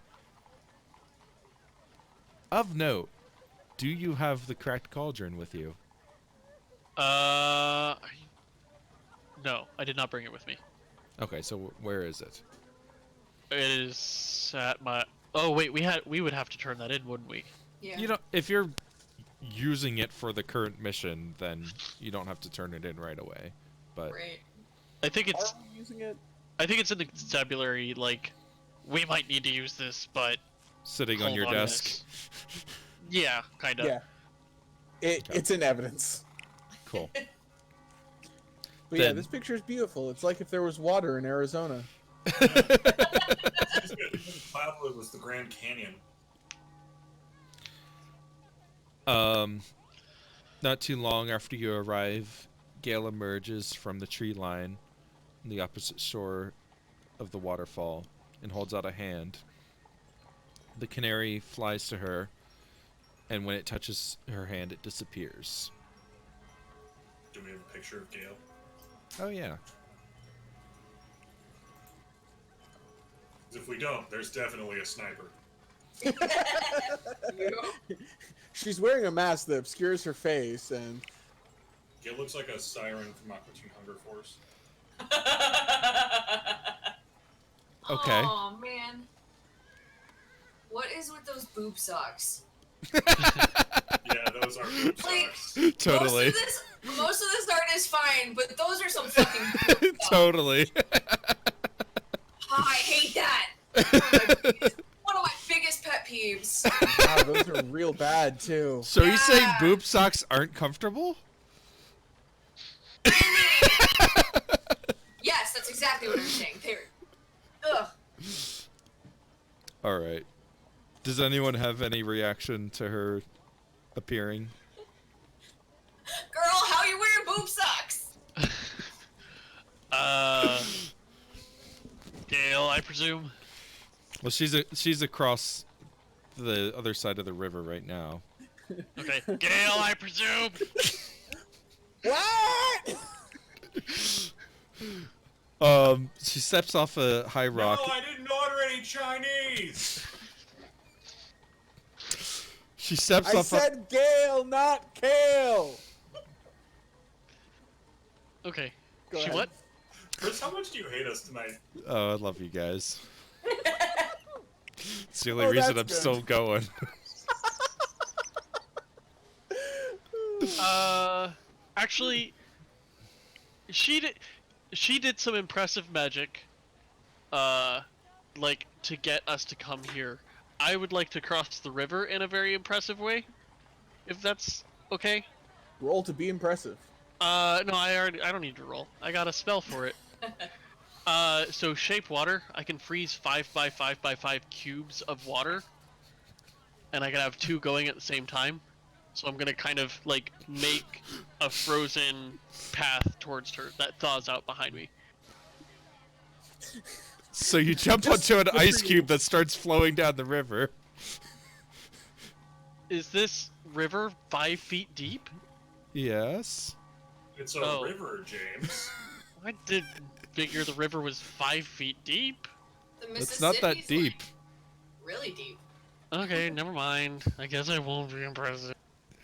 Of note, do you have the cracked cauldron with you? No, I did not bring it with me. Okay, so where is it? It is at my... Oh, wait, we would have to turn that in, wouldn't we? Yeah. You know, if you're using it for the current mission, then you don't have to turn it in right away. But Right. I think Are it's... we using it? I think it's in the constabulary, like, we might need to use this, but... sitting on hold your to desk. this. Yeah, kind of. Yeah. It's in evidence. Cool. But yeah, Then- this picture is beautiful. It's like if there was water in Arizona. Cloudwood was the Grand Canyon. Not too long after you arrive, Gale emerges from the tree line on the opposite shore of the waterfall and holds out a hand. The canary flies to her, and when it touches her hand, it disappears. Do we have a picture of Gale? Oh, yeah. 'Cause if we don't, there's definitely a sniper. She's wearing a mask that obscures her face, and Gale looks like a siren from Aqua Teen Hunger Force. Okay. Oh man. What is with those boob socks? Yeah, those are boob Like, socks. Totally. Most of this art is fine, but those are some fucking boob socks. Totally. Oh, I hate that. One of my biggest pet peeves. wow, those are real bad too. So you saying Yeah. boob socks aren't comfortable? Yes, that's exactly what I'm saying. They're, ugh. All right. Does anyone have any reaction to her appearing? Girl, how you wearing boob socks? Gale, I presume? Well, she's across the other side of the river right now. Okay. Gale, I presume? What? She steps off a high rock. No, I didn't order any Chinese! She steps I off. said Gale, not Kale. Okay. Go She ahead. what? Chris, how much do you hate us tonight? Oh, I love you guys. It's the only Oh, reason I'm that's good. still going. Actually, she did some impressive magic, like, to get us to come here. I would like to cross the river in a very impressive way, if that's okay. Roll to be impressive. No, I don't need to roll. I got a spell for it. So shape water. I can freeze 5 by 5 by 5 cubes of water, and I can have 2 going at the same time. So I'm gonna kind of like make a frozen path towards her that thaws out behind me. So you jump Just- onto an just for ice you. cube that starts flowing down the river. Is this river 5 feet deep? Yes. It's a Oh. river, James. I did figure the river was 5 feet deep. The It's not that Mississippi's, deep. like, really deep. Okay, never mind. I guess I won't be impressive.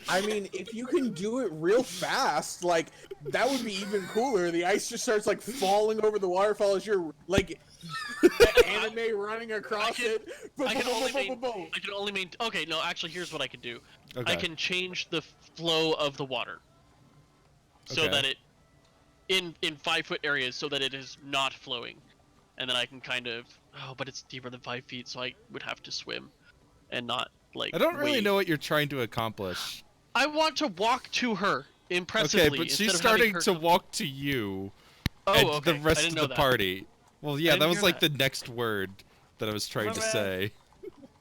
I mean, if you can do it real fast, like, that would be even cooler. The ice just starts, like, falling over the waterfall as you're, like, anime running across can- it. I can only Boom. I can only maintain. Okay, no, actually, here's what I can do. Okay. I can change the flow of the water, so Okay. that it in 5 foot areas, so that it is not flowing, and then I can kind of. Oh, but it's deeper than 5 feet, so I would have to swim, and not like. I don't really wade. know what you're trying to accomplish. I want to walk to her impressively. Okay, but instead she's of having starting her to come- walk to you Oh, and okay. the rest I of didn't know the that. party. Well, yeah, didn't that was hear like that. the next word that I was trying to bad. say.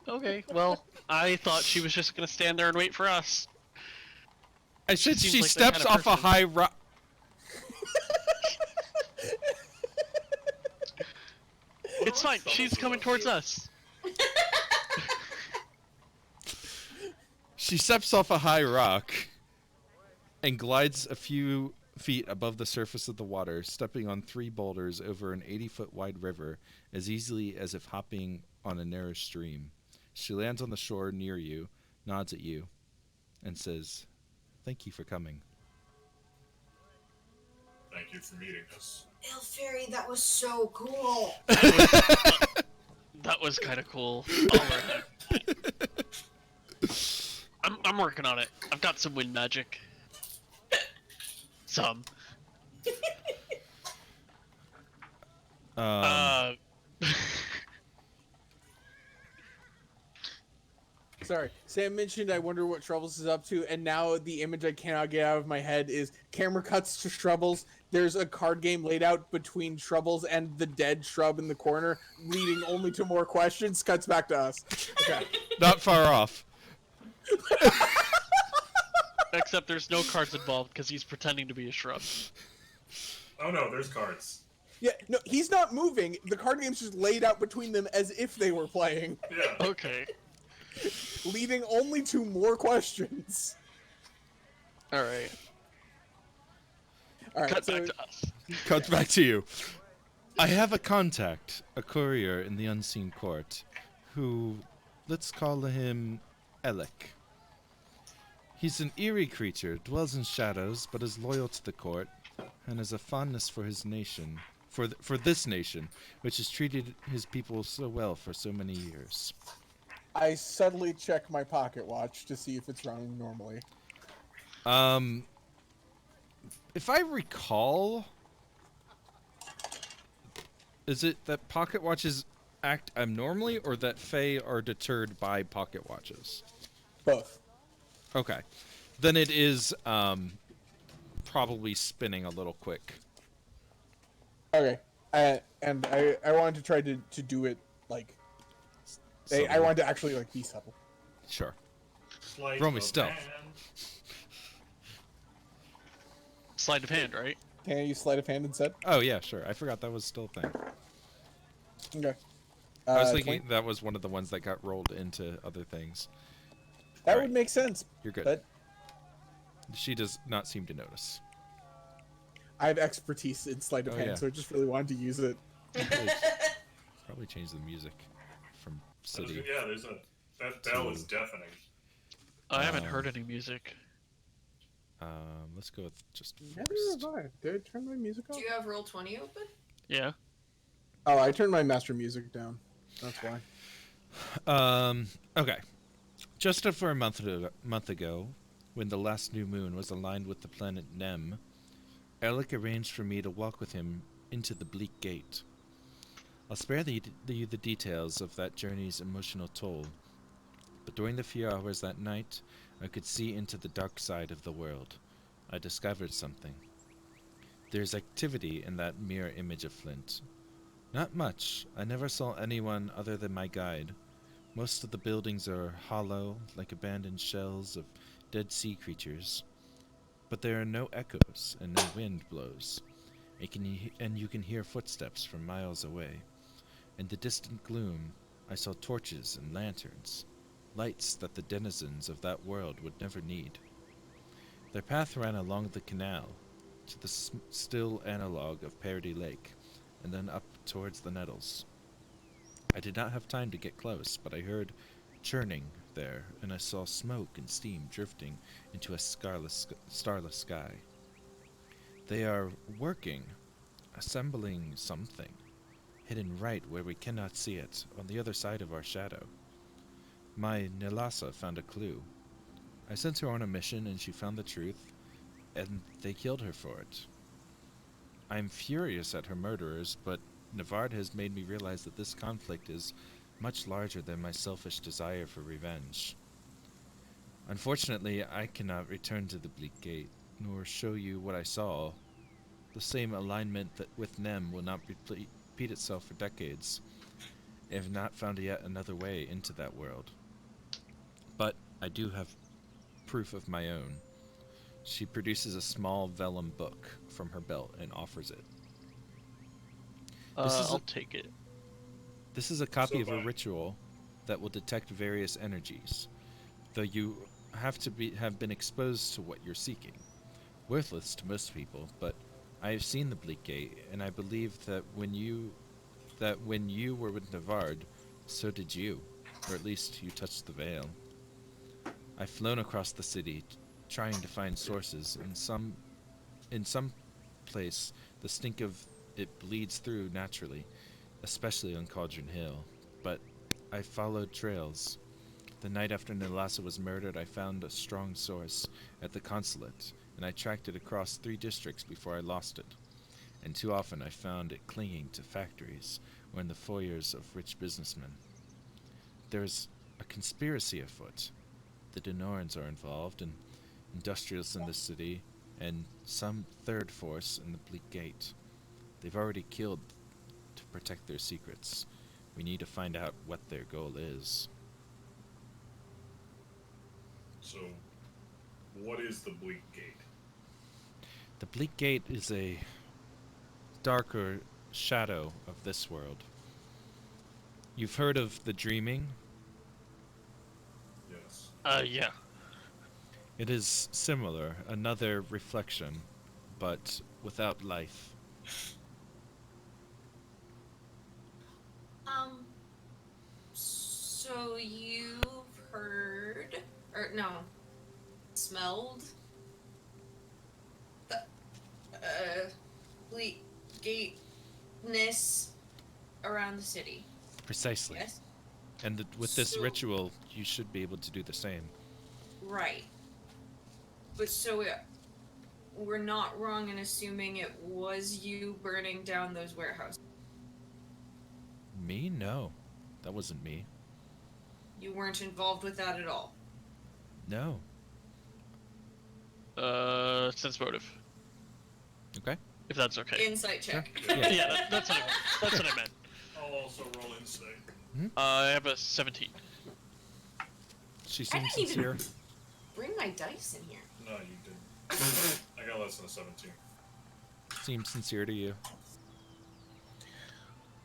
Okay, well, I thought she was just gonna stand there and wait for us. I said seems she like that steps kind of off a person. high rock. It's fine. She's coming towards us. She steps off a high rock and glides a few feet above the surface of the water, stepping on 3 boulders over an 80-foot wide river as easily as if hopping on a narrow stream. She lands on the shore near you, nods at you, and says, "Thank you for coming." Thank you for meeting us. Il Fairy, that was so cool. That was kind of cool. I'll learn it. I'm working on it. I've got some wind magic. Some. Um, Sorry, Sam mentioned I wonder what Troubles is up to, and now the image I cannot get out of my head is camera cuts to Troubles. There's a card game laid out between Troubles and the dead shrub in the corner, leading only to more questions. Cuts back to us. Okay. Not far off. Except there's no cards involved because he's pretending to be a shrub. Oh no, there's cards. Yeah, no, he's not moving. The card game's just laid out between them as if they were playing, Yeah. Okay. leading only to more questions. Alright. All right, Cut so back to us. Cuts back to you. I have a contact, a courier in the unseen court, who, let's call him Alec. He's an eerie creature, dwells in shadows, but is loyal to the court, and has a fondness for his nation, for this nation, which has treated his people so well for so many years. I subtly check my pocket watch to see if it's running normally. If I recall, is it that pocket watches act abnormally, or that Fae are deterred by pocket watches? Both. Okay. Then it is probably spinning a little quick. Okay. And I wanted to try to do it like I Subtle. wanted to actually like be subtle. Sure. Sleight Roll me of stealth. hand. Sleight of hand, right? Can I use sleight of hand instead? Oh yeah, sure. I forgot that was still a thing. Okay. I was 20? thinking that was one of the ones that got rolled into other things. that Alright. would make sense. You're good. But She does not seem to notice. I have expertise in sleight of Oh, hand, yeah. so I just really wanted to use it. Probably change the music from That was city. good. Yeah, there's a that bell is deafening. I haven't heard any music. Let's go with just Neither forest. have I. Did I turn my music off? Do you have roll 20 open? Yeah. Oh, I turned my master music down. That's why. Okay. Just over a month ago, when the last new moon was aligned with the planet Nem, Alec arranged for me to walk with him into the Bleak Gate. I'll spare you the details of that journey's emotional toll, during the few hours that night, I could see into the dark side of the world. I discovered something. There's activity in that mirror image of Flint. Not much. I never saw anyone other than my guide. Most of the buildings are hollow, like abandoned shells of dead sea creatures. But there are no echoes, and no wind blows. And you can hear footsteps from miles away. In the distant gloom, I saw torches and lanterns, lights that the denizens of that world would never need. Their path ran along the canal, to the still analog of Parody Lake, and then up towards the Nettles. I did not have time to get close, but I heard churning there, and I saw smoke and steam drifting into a starless sky. They are working, assembling something, hidden right where we cannot see it, on the other side of our shadow. My Nilasa found a clue. I sent her on a mission and she found the truth, and they killed her for it. I'm furious at her murderers, but Navard has made me realize that this conflict is much larger than my selfish desire for revenge. Unfortunately, I cannot return to the Bleak Gate, nor show you what I saw. The same alignment that with Nem will not repeat itself for decades. I have not found yet another way into that world. But I do have proof of my own. She produces a small vellum book from her belt and offers it. I'll take it. This is a copy of a bye. ritual that will detect various energies, though you have been exposed to what you're seeking. Worthless to most people, but I have seen the Bleak Gate, and I believe that when you were with Navard, so did you, or at least you touched the veil. I've flown across the city, trying to find sources. In some place, the stink of it bleeds through naturally, especially on Cauldron Hill. But I followed trails. The night after Nilasa was murdered, I found a strong source at the consulate, and I tracked it across 3 districts before I lost it. And too often I found it clinging to factories or in the foyers of rich businessmen. There's a conspiracy afoot. The Denorans are involved, and industrialists in the city, and some third force in the Bleak Gate. They've already killed to protect their secrets. We need to find out what their goal is. So, what is the Bleak Gate? The Bleak Gate is a darker shadow of this world. You've heard of the dreaming? Yes. Yeah. It is similar, another reflection, but without life. So you've heard, or no, smelled the Bleak Gate-ness around the city. Precisely. Yes? And with this So- ritual, you should be able to do the same. Right. But so we're not wrong in assuming it was you burning down those warehouses. Me? No. That wasn't me. You weren't involved with that at all. No. Sense motive, Okay. if that's okay. Insight check. Yeah. Yeah, that's what I meant. I'll also roll insight. I have a 17. She I seems didn't even sincere. bring my dice in here. No, you didn't. I got less than a 17. Seems sincere to you.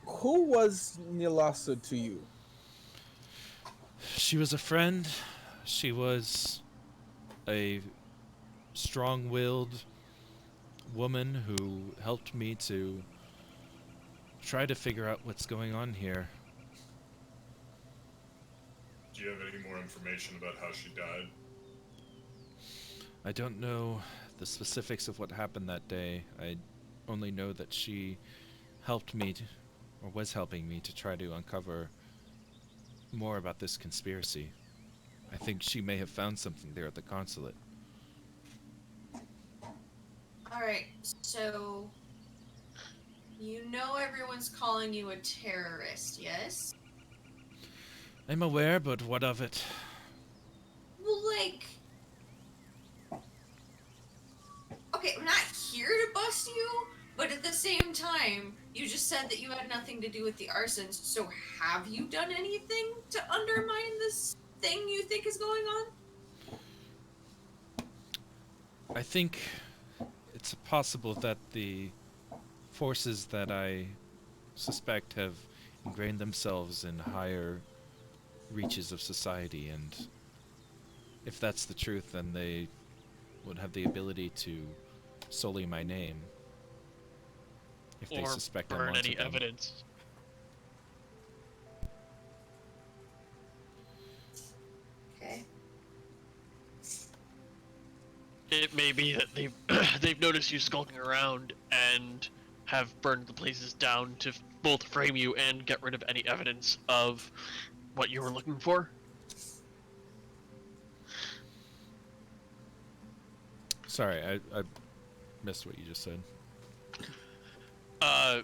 Who was Nilasa to you? She was a friend. She was a strong-willed woman who helped me to try to figure out what's going on here. Do you have any more information about how she died? I don't know the specifics of what happened that day. I only know that she helped me, or was helping me, to try to uncover more about this conspiracy. I think she may have found something there at the consulate. Alright, so you know everyone's calling you a terrorist, yes? I'm aware, but what of it? trust you, but at the same time, you just said that you had nothing to do with the arsons. So have you done anything to undermine this thing you think is going on? I think it's possible that the forces that I suspect have ingrained themselves in higher reaches of society, and if that's the truth, then they would have the ability to sully my name if they Or suspect I'm burn onto any them. evidence. Okay. It may be that they've they've noticed you skulking around and have burned the places down to both frame you and get rid of any evidence of what you were looking for. Sorry, I missed what you just said. Uh,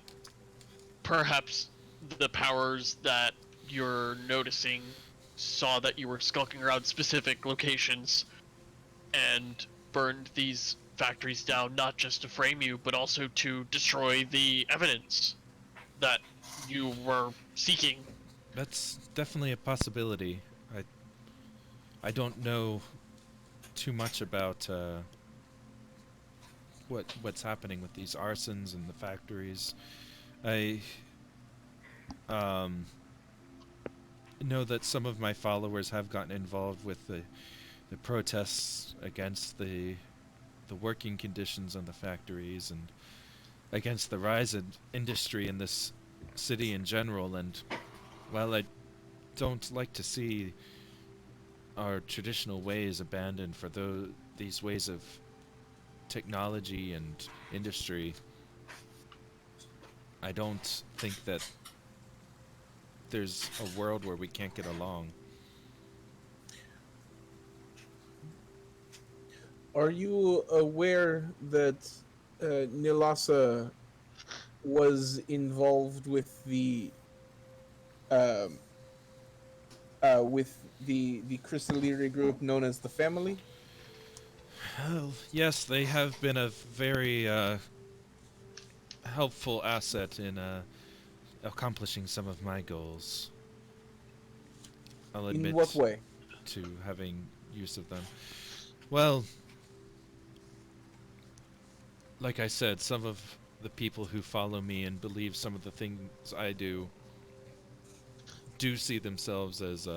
Perhaps the powers that you're noticing saw that you were skulking around specific locations and burned these factories down not just to frame you, but also to destroy the evidence that you were seeking. That's definitely a possibility. I don't know too much about what's happening with these arsons and the factories. I um, know that some of my followers have gotten involved with the protests against the working conditions on the factories and against the rise in industry in this city in general. And while I don't like to see our traditional ways abandoned for these ways of technology and industry, I don't think that there's a world where we can't get along. Are you aware that Nilasa was involved um, with the Crystaliri group known as the Family? Well, yes, they have been a very helpful asset in accomplishing some of my goals. I'll In what admit way? to having use of them. Well, like I said, some of the people who follow me and believe some of the things I do see themselves as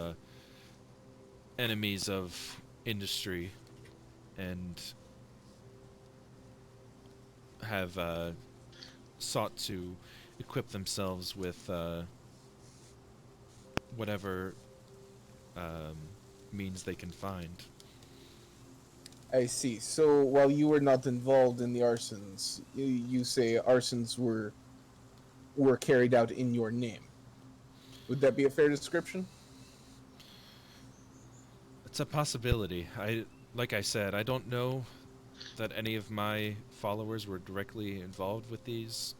enemies of industry and have sought to equip themselves with whatever um, means they can find. I see. So while you were not involved in the arsons, you say arsons were carried out in your name. Would that be a fair description? It's a possibility. Like I said, I don't know that any of my followers were directly involved with these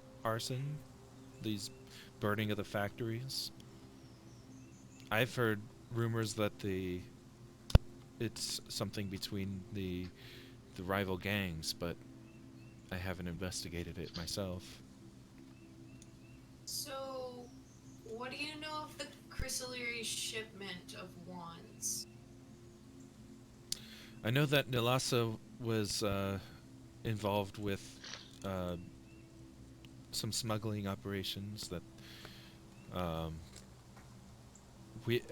burning of the factories. I've heard rumors that it's something between the rival gangs, but I haven't investigated it myself. So, what do you know of the Chrysaliri shipment of wands? I know that Nilasa was involved with uh, some smuggling operations that um,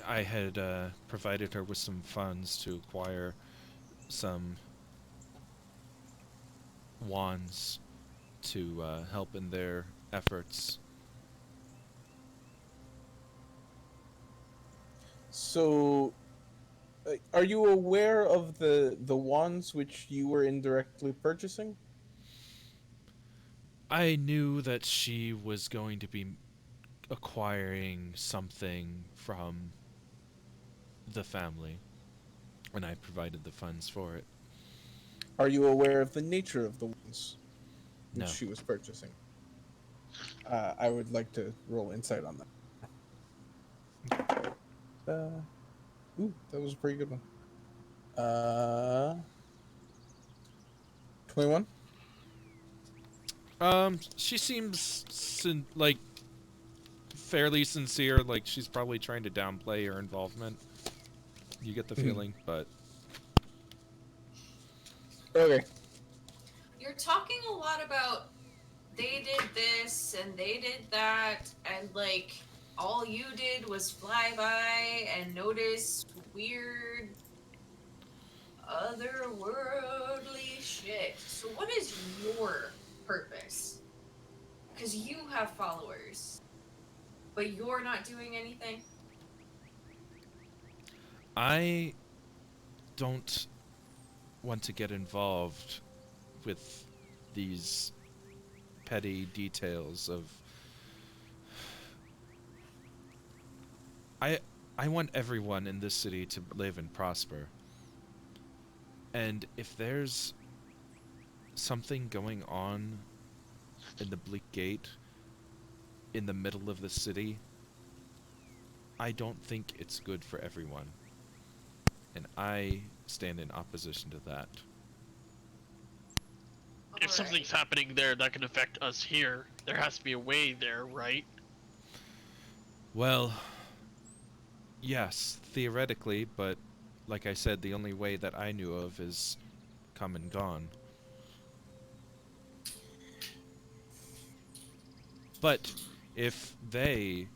I had provided her with some funds to acquire some wands to help in their efforts. So, are you aware of the wands which you were indirectly purchasing? I knew that she was going to be acquiring something from the family, and I provided the funds for it. Are you aware of the nature of the wands which No. she was purchasing? I would like to roll insight on that. Ooh, that was a pretty good one. 21. She seems like fairly sincere. Like she's probably trying to downplay her involvement. You get the feeling, but Okay. You're talking a lot about they did this and they did that, and like all you did was fly by and notice weird otherworldly shit. So what is your purpose? Because you have followers, but you're not doing anything. I don't want to get involved with these petty details of I I want everyone in this city to live and prosper. And if there's something going on in the Bleak Gate in the middle of the city, I don't think it's good for everyone. And I stand in opposition to that. If something's happening there that can affect us here, there has to be a way there, right? Well, yes, theoretically, but like I said, the only way that I knew of is come and gone. But if they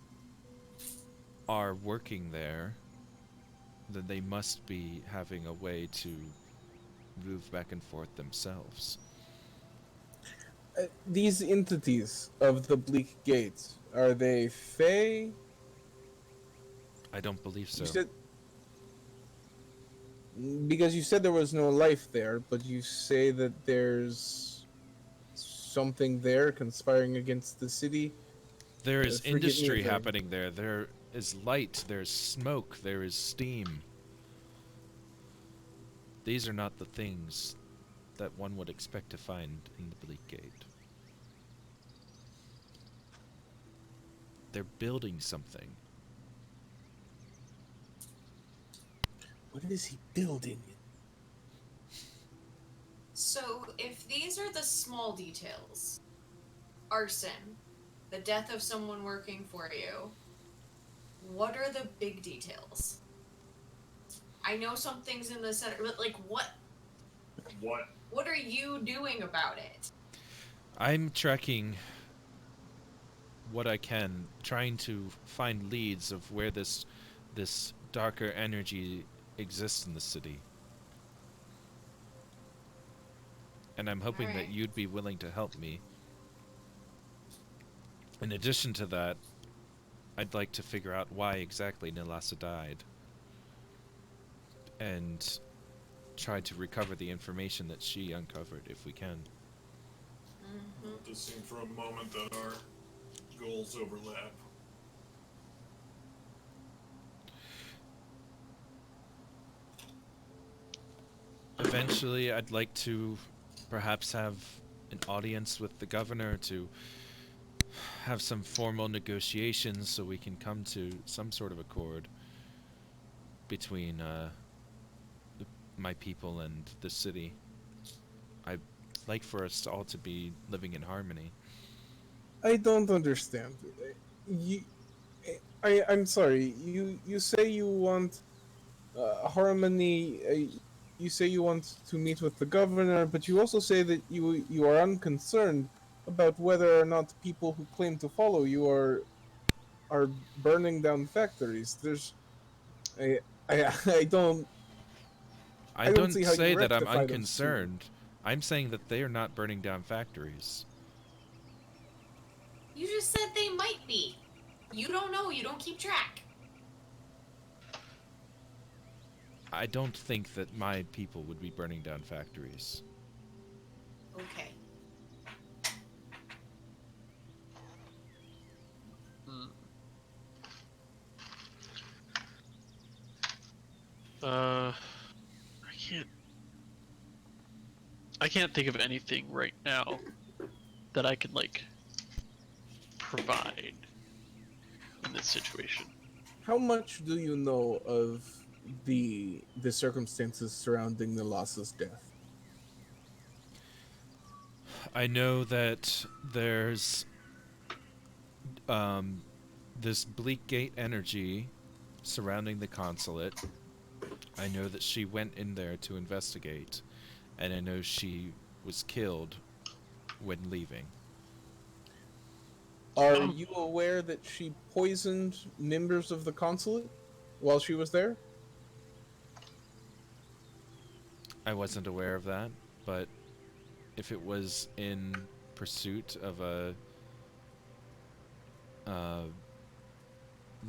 are working there, then they must be having a way to move back and forth themselves. These entities of the Bleak Gate, are they Fae? I don't believe so. You said because you said there was no life there, but you say that there's something there conspiring against the city. There is Forgive me industry if I- happening there. There is light, there is smoke, there is steam. These are not the things that one would expect to find in the Bleak Gate. They're building something. What is he building? So, if these are the small details, arson, the death of someone working for you, what are the big details? I know something's in the center, but like what? What? What are you doing about it? I'm tracking what I can, trying to find leads of where this darker energy exists in the city. And I'm hoping that Alright. you'd be willing to help me. In addition to that, I'd like to figure out why exactly Nilasa died. And try to recover the information that she uncovered if we can. It does seem for a moment that our goals overlap. Eventually, I'd like to perhaps have an audience with the governor to have some formal negotiations so we can come to some sort of accord between my people and the city. I'd like for us all to be living in harmony. I don't understand. You, I'm sorry. You say you want harmony. You say you want to meet with the governor, but you also say that you are unconcerned about whether or not people who claim to follow you are burning down factories. There's I I I don't I I don't don't see how you say that I'm rectify those two. unconcerned. I'm saying that they are not burning down factories. You just said they might be. You don't know, you don't keep track. I don't think that my people would be burning down factories. Okay. I can't. I can't think of anything right now that I can like provide in this situation. How much do you know of the circumstances surrounding Nilasa's death? I know that there's this bleak gate energy surrounding the consulate. I know that she went in there to investigate, and I know she was killed when leaving. Are you aware that she poisoned members of the consulate while she was there? I wasn't aware of that, but if it was in pursuit of a uh,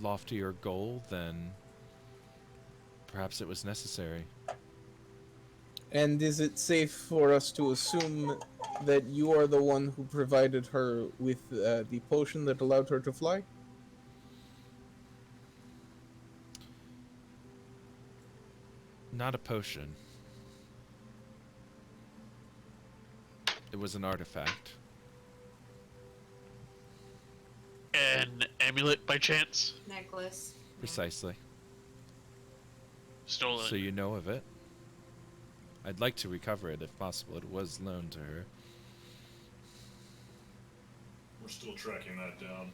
loftier goal, then perhaps it was necessary. And is it safe for us to assume that you are the one who provided her with the potion that allowed her to fly? Not a potion. It was an artifact. An amulet by chance? Necklace. Precisely. Stolen. So you know of it. I'd like to recover it if possible. It was loaned to her. We're still tracking that down.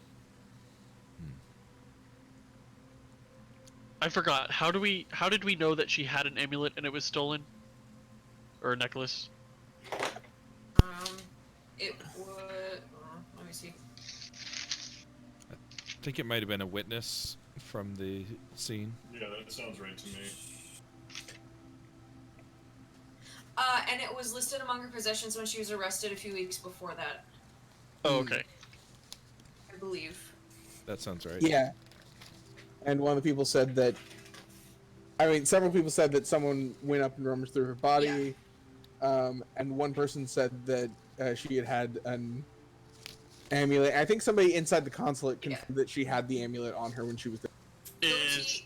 I forgot. How did we know that she had an amulet and it was stolen? Or a necklace? It would. Let me see. I think it might have been a witness from the scene. Yeah, that sounds right to me. And it was listed among her possessions when she was arrested a few weeks before that, Oh, okay. I believe. That sounds right. Yeah. And one of the people said that. I mean, several people said that someone went up and rummaged through her body. And one person said that she had an amulet. I think somebody inside the consulate confirmed that she had the amulet on her when she was there. Is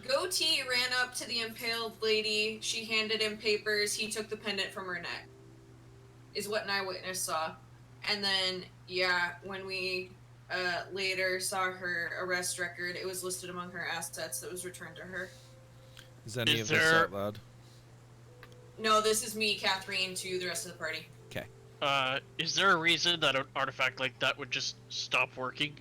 Goatee ran up to the impaled lady. She handed him papers. He took the pendant from her neck. Is what an eyewitness saw. And then, yeah, when we later saw her arrest record, it was listed among her assets that was returned to her. Is any Is of this there- out loud? No, this is me, Catherine, to the rest of the party. Okay. is there a reason that an artifact like that would just stop working?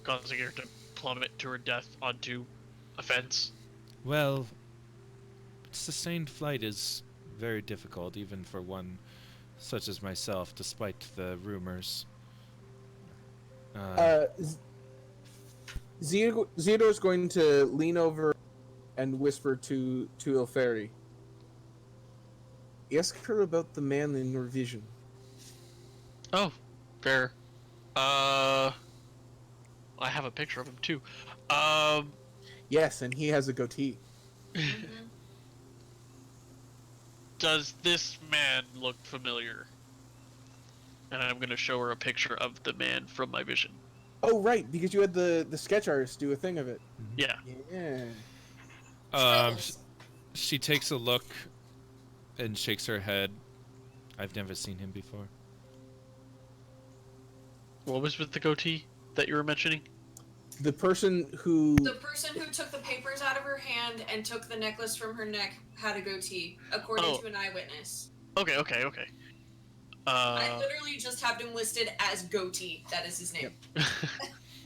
Causing her to plummet to her death onto a fence? Well, sustained flight is very difficult, even for one such as myself, despite the rumors. Theodore's going to lean over and whisper to Ilferi. Ask her about the man in your vision. Oh, fair. I have a picture of him too. Yes, and he has a goatee. Does this man look familiar? And I'm gonna show her a picture of the man from my vision. Oh, right, because you had the sketch artist do a thing of it. Yeah. Yeah. She takes a look and shakes her head. I've never seen him before. What was with the goatee that you were mentioning? The person who... The person who took the papers out of her hand and took the necklace from her neck had a goatee, according to an eyewitness. Okay. I literally just have him listed as Goatee. That is his name.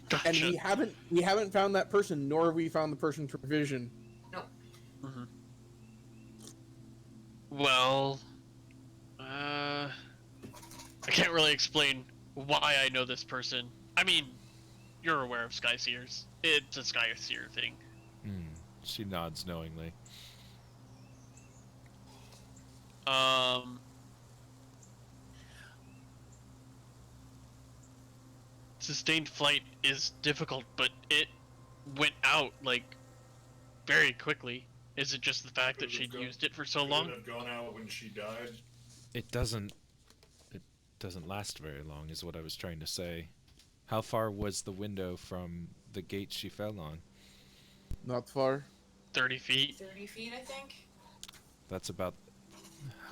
Gotcha. And we haven't found that person, nor have we found the person to vision. Nope. Mm-hmm. Well, I can't really explain why I know this person. I mean, you're aware of Sky Seers. It's a Sky Seer thing. She nods knowingly. Sustained flight is difficult, but it went out, like, very quickly. Is it just the fact that she'd used it for so long? Could it have gone out when she died? It doesn't last very long, is what I was trying to say. How far was the window from the gate she fell on? Not far. 30 feet. 30 feet, I think. That's about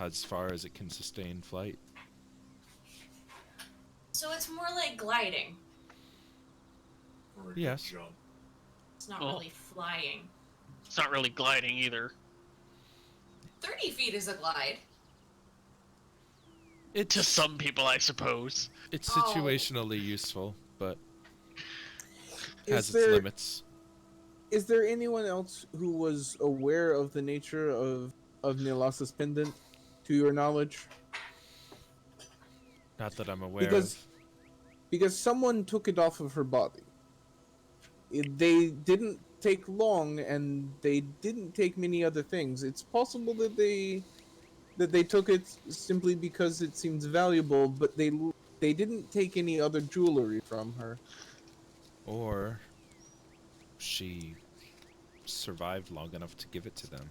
as far as it can sustain flight. So it's more like gliding. Or Yes. Jump. It's not Oh. really flying. It's not really gliding either. 30 feet is a glide. To It's some people, I suppose. it's Oh. situationally useful, but has Is its there limits. is there anyone else who was aware of the nature of Nilasa's pendant, to your knowledge? Not that I'm aware of. Because someone took it off of her body. They didn't take long, and they didn't take many other things. It's possible that they took it simply because it seems valuable, but they didn't take any other jewelry from her. Or she survived long enough to give it to them.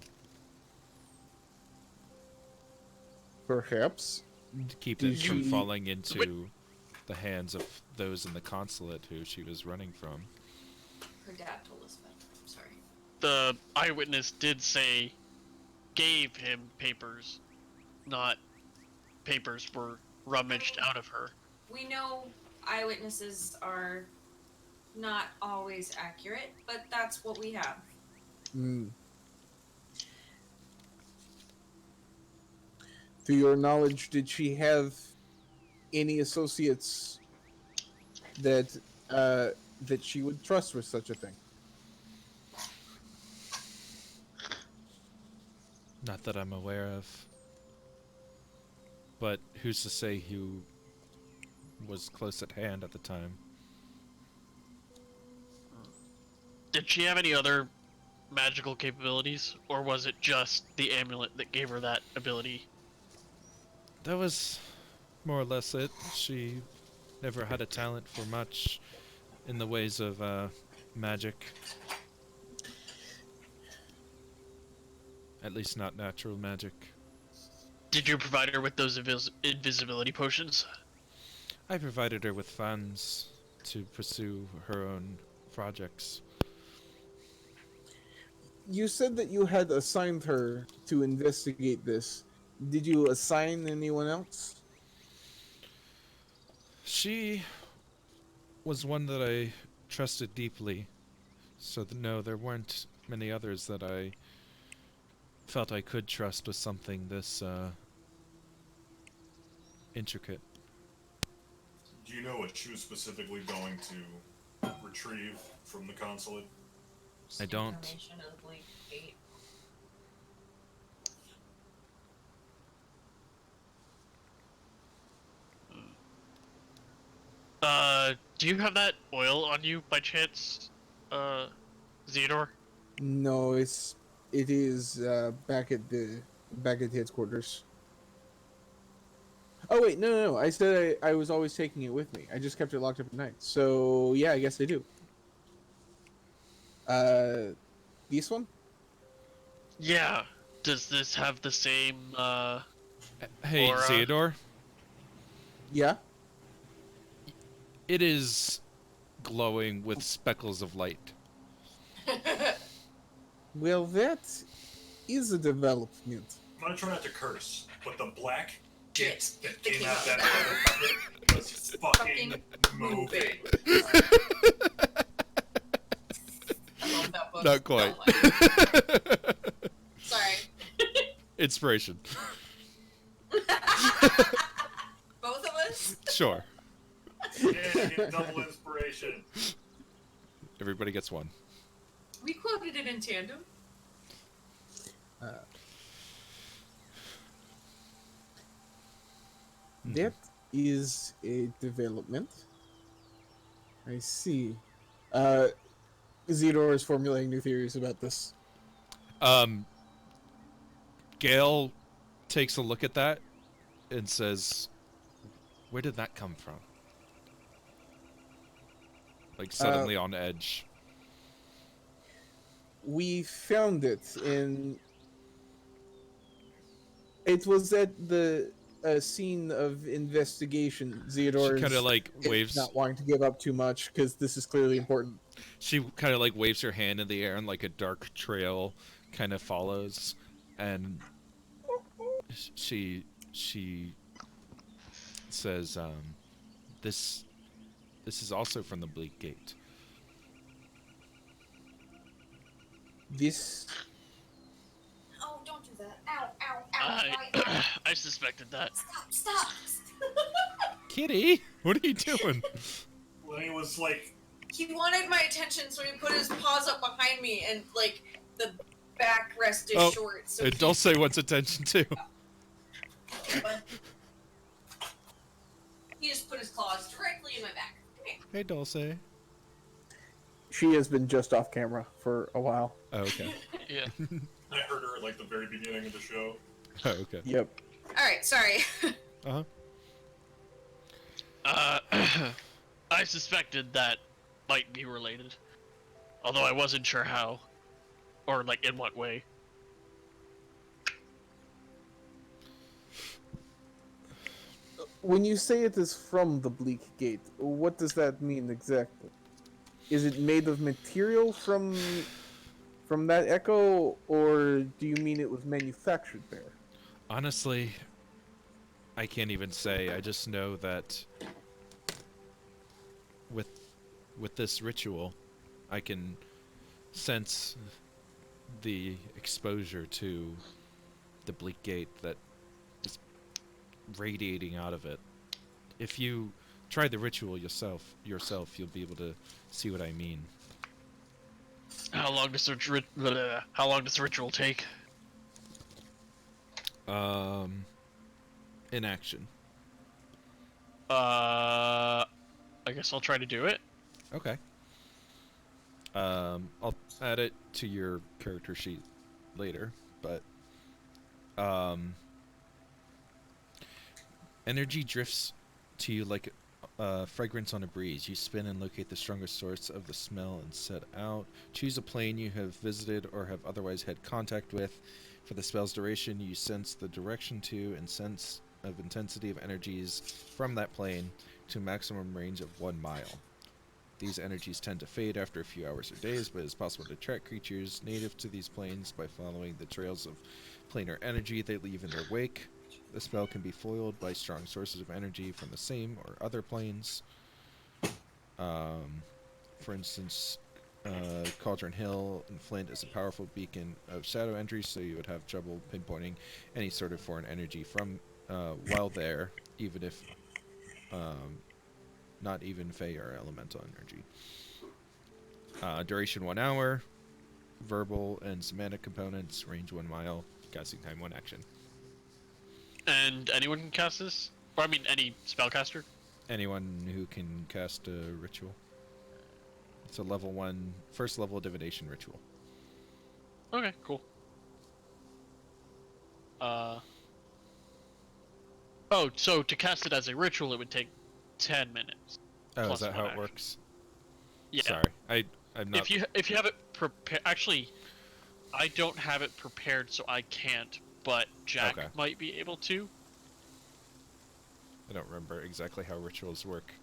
Perhaps. To keep Did it from she? falling into the hands of those in the consulate who she was running from. Her dad told us about it. I'm sorry. The eyewitness did say gave him papers, not papers were rummaged out of her. We know eyewitnesses are not always accurate, but that's what we have. Mm. To your knowledge, did she have any associates that that she would trust with such a thing? Not that I'm aware of. But who's to say who was close at hand at the time? Did she have any other magical capabilities, or was it just the amulet that gave her that ability? That was more or less it. She never had a talent for much in the ways of magic. At least not natural magic. Did you provide her with those invisibility potions? I provided her with funds to pursue her own projects. You said that you had assigned her to investigate this. Did you assign anyone else? She was one that I trusted deeply, so no, there weren't many others that I felt I could trust with something this intricate. Do you know what she was specifically going to retrieve from the consulate? I don't. Information of the Bleak Gate. Do you have that oil on you by chance, Theodore? No, it is back at the headquarters. Oh wait, no. I said I was always taking it with me. I just kept it locked up at night. So yeah, I guess I do. This one? Yeah. Does this have the same, Hey, Aura. Theodore, Yeah. it is glowing with speckles of light. Well, that is a development. I'm gonna try not to curse, but the black Git that that came came out out that of motherfucker was fucking moving. I love that book. Not quite. Don't like. Sorry. Inspiration. Both of us? Sure. Yeah, get double inspiration. Everybody gets one. We quoted it in tandem. That is a development. I see. Zedor is formulating new theories about this. Gale takes a look at that and says, "Where did that come from?" Like suddenly on edge. We found it in. It was at the scene of investigation. Zeodor She kind of like waves. not wanting to give up too much because this is clearly important. She kind of like waves her hand in the air, and like a dark trail kind of follows, and she says, "This is also from the Bleak Gate." This Oh, don't do that. Ow, ow, ow. I suspected that. Stop! Kitty, what are you doing? Lenny was like, He wanted my attention, so he put his paws up behind me, and like the backrest is Oh, short. So and Dulce wants attention too. but he just put his claws directly in my back. Okay. Hey, Dulce. She has been just off camera for a while. Oh, okay. Yeah. I heard her at like the very beginning of the show. Oh, okay. Yep. All right, sorry. Uh-huh. I suspected that might be related, although I wasn't sure how, or like in what way. When you say it is from the Bleak Gate, what does that mean exactly? Is it made of material from that echo, or do you mean it was manufactured there? Honestly, I can't even say. I just know that with this ritual, I can sense the exposure to the Bleak Gate that is radiating out of it. If you try the ritual yourself, you'll be able to see what I mean. How long does the ritual take? In action. I guess I'll try to do it. Okay. I'll add it to your character sheet later, but energy drifts to you like fragrance on a breeze. You spin and locate the strongest source of the smell and set out. Choose a plane you have visited or have otherwise had contact with. For the spell's duration, you sense the direction to and sense of intensity of energies from that plane to a maximum range of 1 mile. These energies tend to fade after a few hours or days, but it is possible to track creatures native to these planes by following the trails of planar energy they leave in their wake. The spell can be foiled by strong sources of energy from the same or other planes. For instance, Cauldron Hill in Flint is a powerful beacon of shadow energy, so you would have trouble pinpointing any sort of foreign energy from while there, even if not even Fey or elemental energy. Duration 1 hour. Verbal and semantic components. Range 1 mile. Casting time 1 action. And anyone can cast this? Or I mean, any spellcaster? Anyone who can cast a ritual. It's a level 1, first level divination ritual. Okay, cool. Oh, so to cast it as a ritual, it would take 10 minutes. Oh, Plus is that one how it action. works? Yeah. Sorry, I'm not. If you have it prepared, actually, I don't have it prepared, so I can't. But Jack Okay. might be able to. I don't remember exactly how rituals work.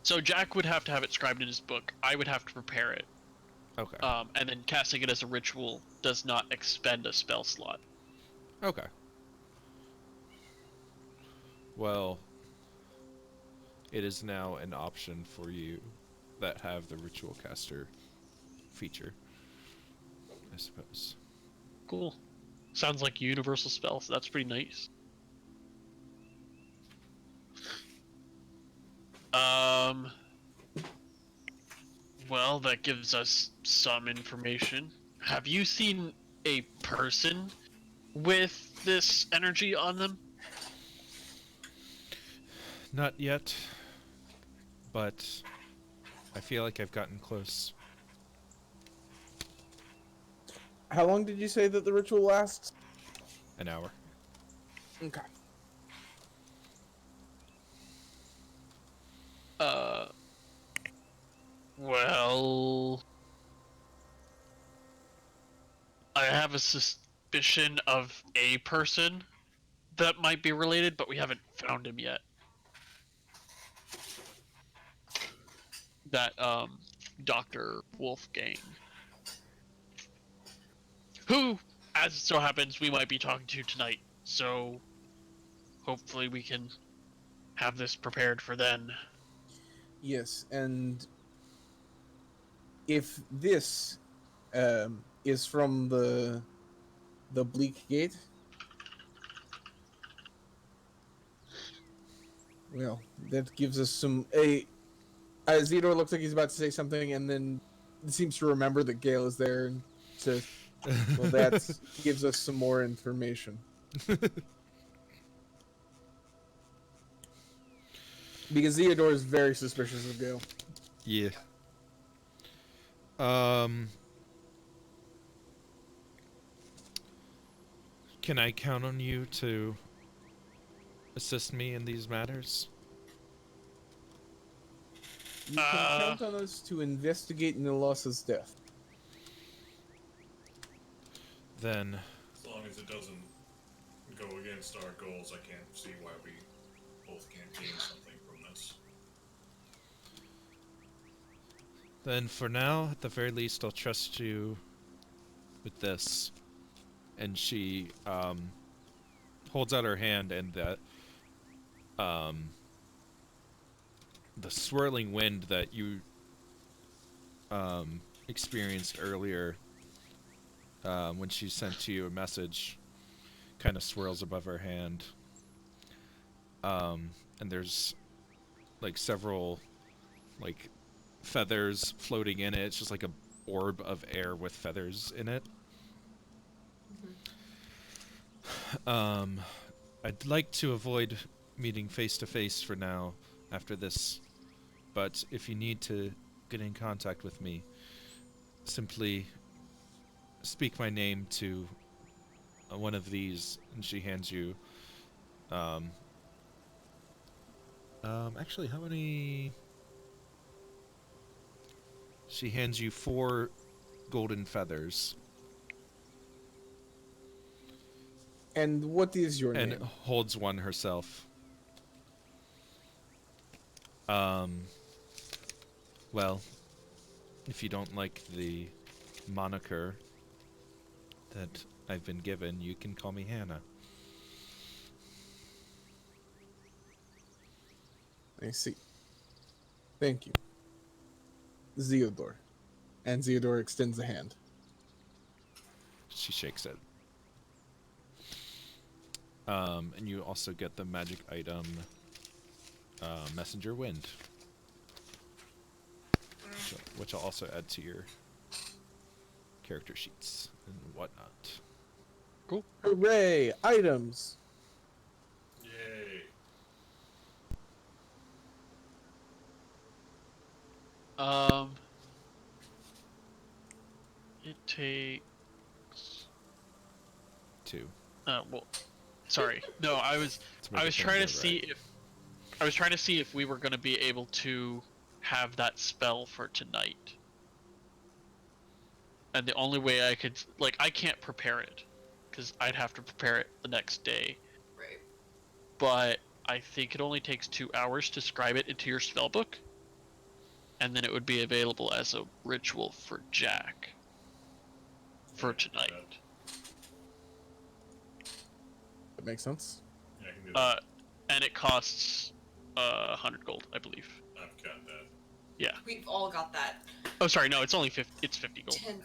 So Jack would have to have it scribed in his book. I would have to prepare it. Okay. And then casting it as a ritual does not expend a spell slot. Okay. Well, it is now an option for you that have the ritual caster feature, I suppose. Cool. Sounds like a universal spell, so that's pretty nice. Well, that gives us some information. Have you seen a person with this energy on them? Not yet, but I feel like I've gotten close. How long did you say that the ritual lasts? An hour. Okay. Well, I have a suspicion of a person that might be related, but we haven't found him yet. That, Dr. Wolfgang. Who, as it so happens, we might be talking to tonight, so hopefully we can have this prepared for then. Yes, and if this is from the Bleak Gate, Well, that gives us some. Theodore looks like he's about to say something, and then seems to remember that Gale is there and says, "Well, that gives us some more information." Because Theodore is very suspicious of Gale. Yeah. Um. Can I count on you to assist me in these matters? You can count on us to investigate Nilosa's death. Then, As long as it doesn't go against our goals, I can't see why we both can't gain something from this. then for now, at the very least, I'll trust you with this. And she holds out her hand, and the swirling wind that you experienced earlier when she sent you a message kind of swirls above her hand. And there's like several like feathers floating in it. It's just like a orb of air with feathers in it. I'd like to avoid meeting face to face for now after this, but if you need to get in contact with me, simply speak my name to one of these, and she hands you. Actually, how many? She hands you 4 golden feathers. And what is your And name? holds one herself. Well, if you don't like the moniker that I've been given, you can call me Hannah. I see. Thank you. Zeodor. And Zeodor extends a hand. She shakes it. And you also get the magic item, Messenger Wind, which I'll also add to your character sheets and whatnot. Cool. Hooray! Items! Yay. It takes. 2. Well, sorry. No, I was To make I it was trying to right. see if we were going to be able to have that spell for tonight. And the only way I could, like, I can't prepare it because I'd have to prepare it the next day. Right. But I think it only takes 2 hours to scribe it into your spellbook, and then it would be available as a ritual for Jack for tonight. That makes sense. Yeah, I can do that. And it costs 100 gold, I believe. I've got that. Yeah. We've all got that. Oh, sorry. No, it's only 50. It's 50 gold. 10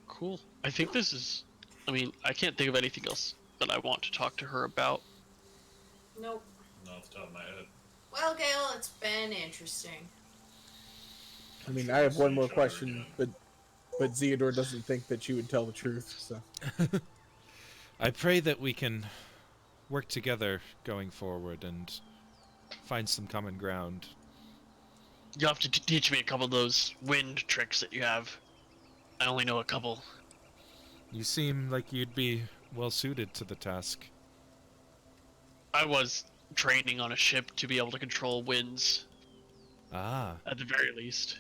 Cool. I think this is. I mean, I can't think of anything else that I want to talk to her about. Nope. Not off the top of my head. Well, Gale, it's been interesting. I mean, I have one more Each other question, again. but Zeodor doesn't think that you would tell the truth, so. I pray that we can work together going forward and find some common ground. You'll have to teach me a couple of those wind tricks that you have. I only know a couple. You seem like you'd be well suited to the task. I was training on a ship to be able to control winds, Ah, at the very least.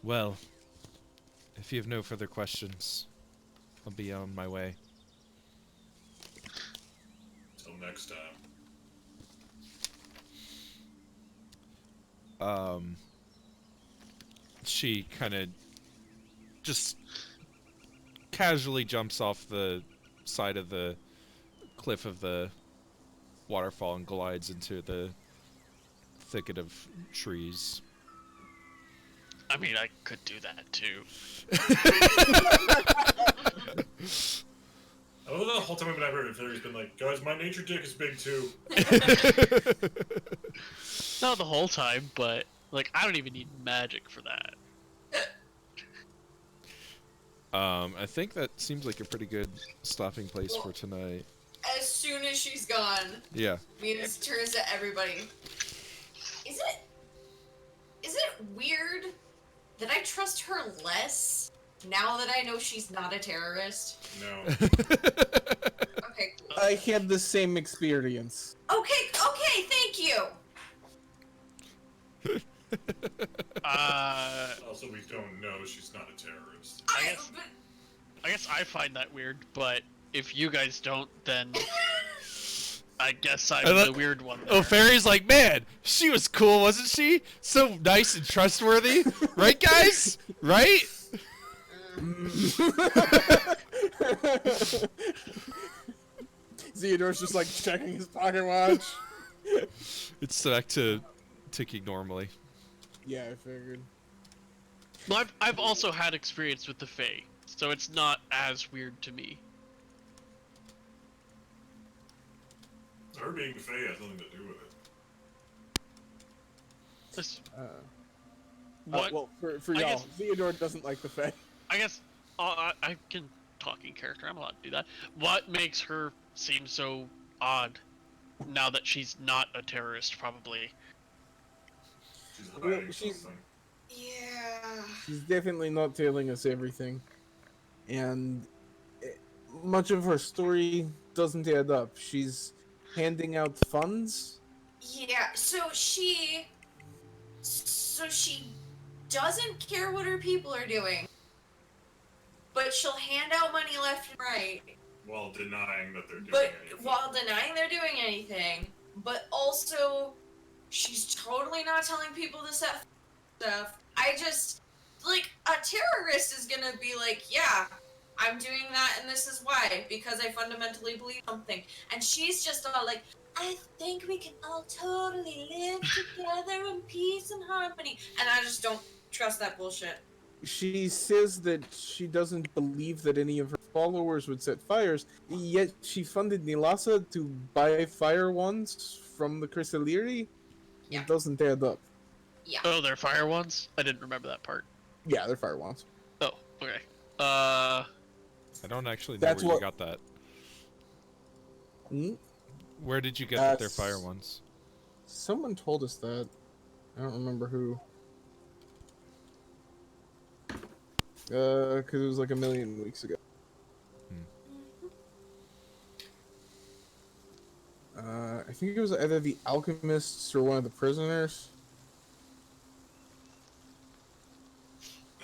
well, if you have no further questions, I'll be on my way. Till next time. She kind of just casually jumps off the side of the cliff of the waterfall and glides into the thicket of trees I mean, I could do that too. I love the whole time I've heard it, Fairy's been like, guys, my nature dick is big too. Not the whole time, but like I don't even need magic for that. I think that seems like a pretty good stopping place for tonight. As soon as she's gone, Yeah. Venus turns to everybody. Is it weird that I trust her less now that I know she's not a terrorist? No. Okay, cool. I had the same experience. Okay, thank you. Also, we don't know she's not a terrorist. I guess I find that weird, but if you guys don't, then I guess I'm the weird one there. Oh, Fairy's like, man, she was cool, wasn't she? So nice and trustworthy, right, guys? Right? Theodore's just like checking his pocket watch. It's back to ticking normally. Yeah, I figured. Well, I've also had experience with the Fae, so it's not as weird to me. Her being Fae has nothing to do with it. This, What? Well, for I y'all, guess- Theodore doesn't like the Fae. I guess I can talk in character. I'm allowed to do that. What makes her seem so odd now that she's not a terrorist? Probably. She's Well, hiding she's- something. Yeah. She's definitely not telling us everything, and much of her story doesn't add up. She's handing out funds. Yeah, so she doesn't care what her people are doing, but she'll hand out money left and right, While denying that they're doing but anything. while denying they're doing anything, but also she's totally not telling people to set stuff. I just, like, a terrorist is gonna be like, yeah, I'm doing that and this is why, because I fundamentally believe something. And she's just all like, I think we can all totally live together in peace and harmony. And I just don't trust that bullshit. She says that she doesn't believe that any of her followers would set fires, yet she funded Nilasa to buy fire wands from the Chrysaleri. Yeah. It doesn't add up. Yeah. Oh, they're fire ones? I didn't remember that part. Yeah, they're fire wands. Oh, okay. I don't actually know That's where what- you got that. Hmm? Where did you get that they're fire ones? Someone told us that. I don't remember who. Because it was like a million weeks ago. I think it was either the alchemists or one of the prisoners.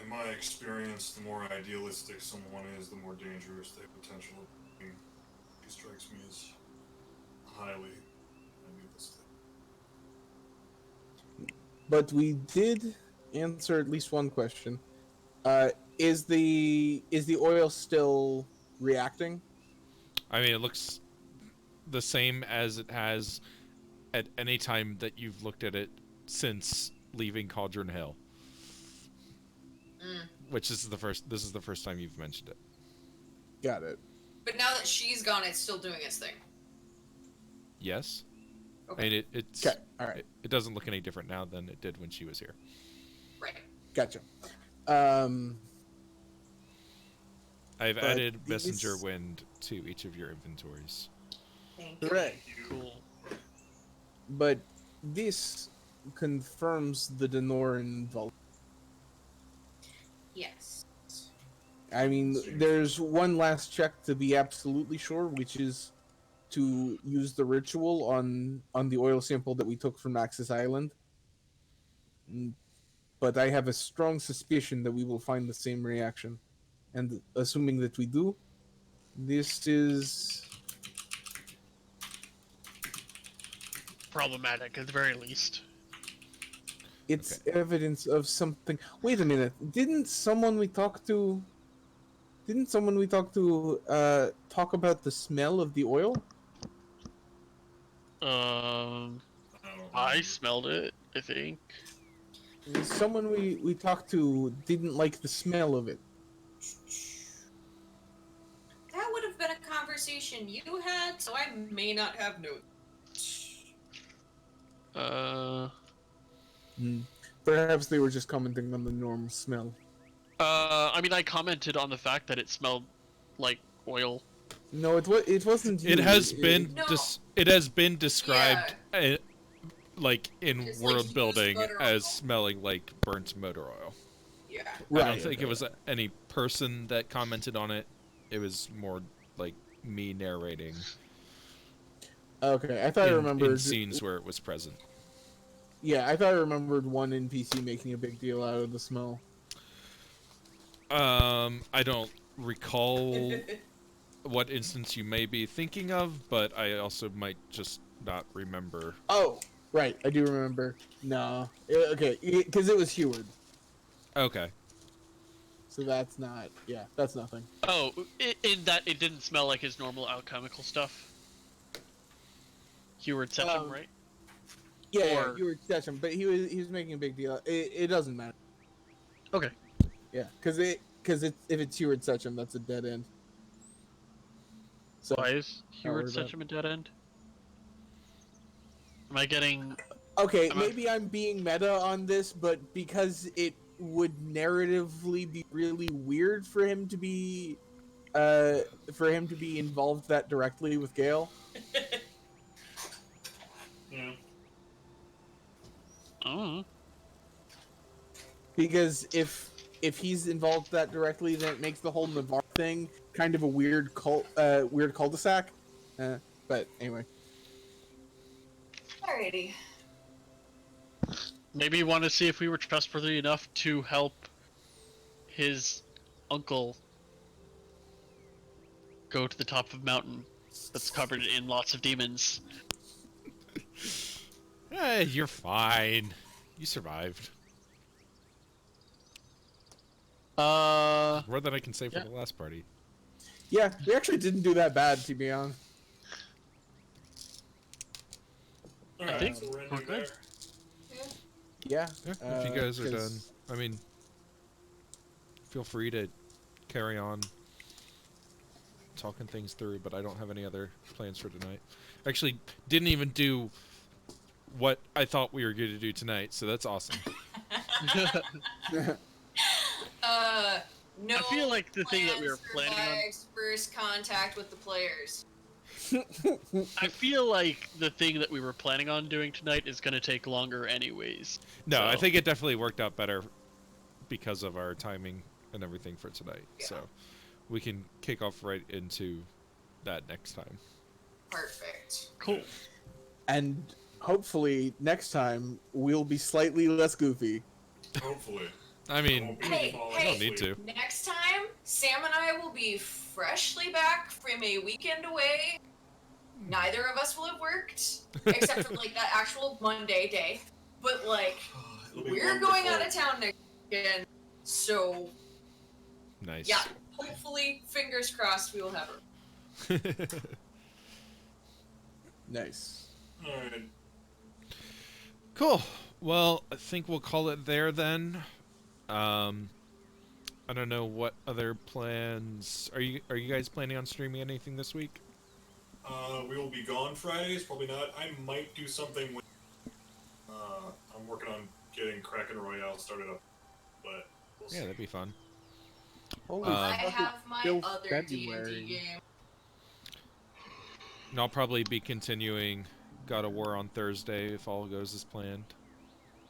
In my experience, the more idealistic someone is, the more dangerous they potential being. He strikes me as highly idealistic. But we did answer at least one question. Is the oil still reacting? I mean, it looks the same as it has at any time that you've looked at it since leaving Cauldron Hill. Which is this is the first time you've mentioned it. Got it. But now that she's gone, it's still doing its thing. Yes. Okay. I mean, it's Okay. All right. it doesn't look any different now than it did when she was here. Right. Gotcha. I've But added these- Messenger Wind to each of your inventories. Thank you. Right. Cool. But this confirms the Denoran vault. Yes. I mean, there's one last check to be absolutely sure, which is to use the ritual on the oil sample that we took from Axis Island. But I have a strong suspicion that we will find the same reaction. And assuming that we do, this is... Problematic at the very least. It's evidence of something. Wait a minute. Didn't someone we talked to talk about the smell of the oil? I don't I know. smelled it, I think. Someone we talked to didn't like the smell of it. That would have been a conversation you had, so I may not have notes. Perhaps they were just commenting on the normal smell. I mean, I commented on the fact that it smelled like oil. No, it wasn't you. It has been No. it has been described Yeah. like in It's like world used building motor as oil. smelling like burnt motor oil. Yeah. Right. I don't think it was any person that commented on it. It was more like me narrating Okay, I thought I in remembered. scenes where it was present. Yeah, I thought I remembered one NPC making a big deal out of the smell. I don't recall what instance you may be thinking of, but I also might just not remember. Oh, right, I do remember. No, okay, because it was Heward, Okay. so that's not. Yeah, that's nothing. Oh, in that it didn't smell like his normal alchemical stuff. Heward Setchum, right? Yeah, Or- you were touching, but he was making a big deal. It doesn't matter. Okay. Yeah, because if it's Heward Setchum, that's a dead end. So Why is Heward worry about Setchum a dead end? Am I getting... okay, I'm maybe I'm being meta on this, but because it would narratively be really weird for him to be involved that directly with Gale. Yeah. Oh. Because if he's involved that directly, then it makes the whole Navarre thing kind of a weird cul-de-sac. But anyway, Alrighty. Maybe you want to see if we were trustworthy enough to help his uncle go to the top of a mountain that's covered in lots of demons. You're fine. You survived. More than I can say for Yeah. the last party. yeah, we actually didn't do that bad, to be honest. Alright, think so we're we're ending good. there. Yeah. Yeah, if you guys are done, 'cause- I mean, feel free to carry on talking things through, but I don't have any other plans for tonight. Actually, didn't even do what I thought we were going to do tonight, so that's awesome. No. I feel like the thing that we were plan planning on- survives first contact with the players. I feel like the thing that we were planning on doing tonight is going to take longer anyways. No, I So- think it definitely worked out better because of our timing and everything for tonight. Yeah. So we can kick off right into that next time. Perfect. Cool. And hopefully next time we'll be slightly less goofy. Hopefully. I mean, Hey, I don't need to. Next time, Sam and I will be freshly back from a weekend away. Neither of us will have worked, except for like that actual Monday day. But like, It'll be we're going wonderful. out of town next weekend, so Nice. yeah. Hopefully, fingers crossed, we will have her. Nice. Alright. Cool. Well, I think we'll call it there then. I don't know what other plans. Are you guys planning on streaming anything this week? We will be gone Fridays, probably not. I might do something with I'm working on getting Kraken Royale started up, but we'll see. Yeah, that'd be fun. Holy I fuck, have it's my still other D&D February. game. And I'll probably be continuing God of War on Thursday if all goes as planned.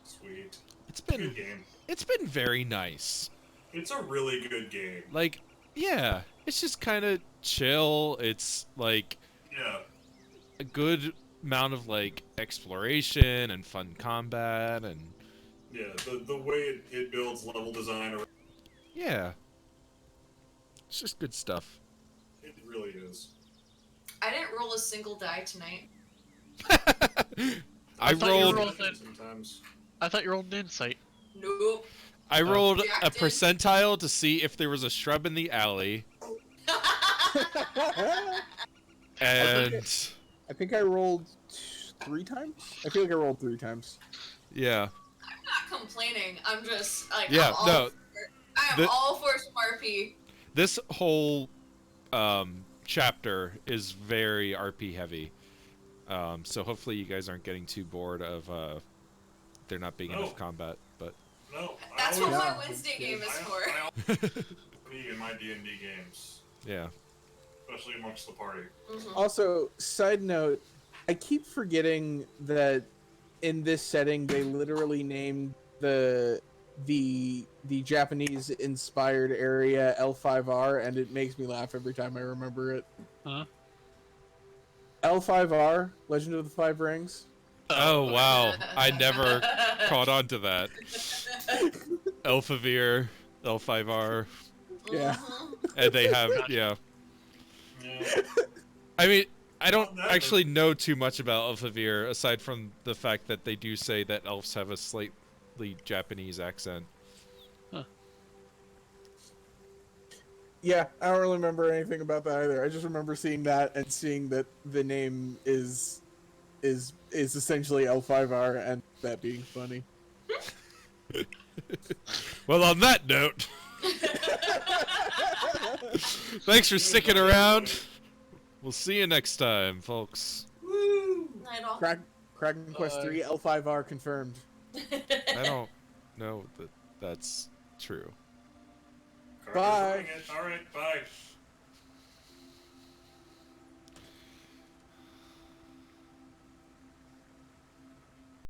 Sweet. It's Good been game. very nice. It's a really good game. Like, yeah, it's just kind of chill. It's like Yeah. a good amount of like exploration and fun combat and Yeah, the way it builds level design, yeah. It's just good stuff. it really is. I didn't roll a single die tonight. I thought you rolled rolled it. Sometimes. I thought you rolled an insight. Nope. I rolled a Jack did. percentile to see if there was a shrub in the alley, and I think I rolled 3 times. I feel like I rolled 3 times. yeah, Not complaining. I'm just like, Yeah, I'm The- all for some RP. This whole chapter is very RP heavy. So hopefully you guys aren't getting too bored of there not being enough combat. But No, That's I what always, my Wednesday game is for. I always be in my D&D games, yeah. especially amongst the party. Mhm. Also, side note, I keep forgetting that in this setting they literally named the Japanese inspired area L5R, and it makes me laugh every time I remember it. Huh? L5R, Legend of the Five Rings. Oh wow, I never caught on to that. Elfavir, L5R, Yeah. Mhm. and they have yeah. Yeah. I mean, I don't Well, that actually know too much about Elfavir aside from the fact that they do say that elves have a slightly Japanese accent. Yeah, I don't really remember anything about that either. I just remember seeing that and seeing that the name is essentially L5R and that being funny. Well, on that note, thanks for sticking around. We'll see you next time, folks. Woo! Night all. KrakenQuest 3 L5R confirmed. I don't know that that's true. Carter's Bye. running it. All right, bye.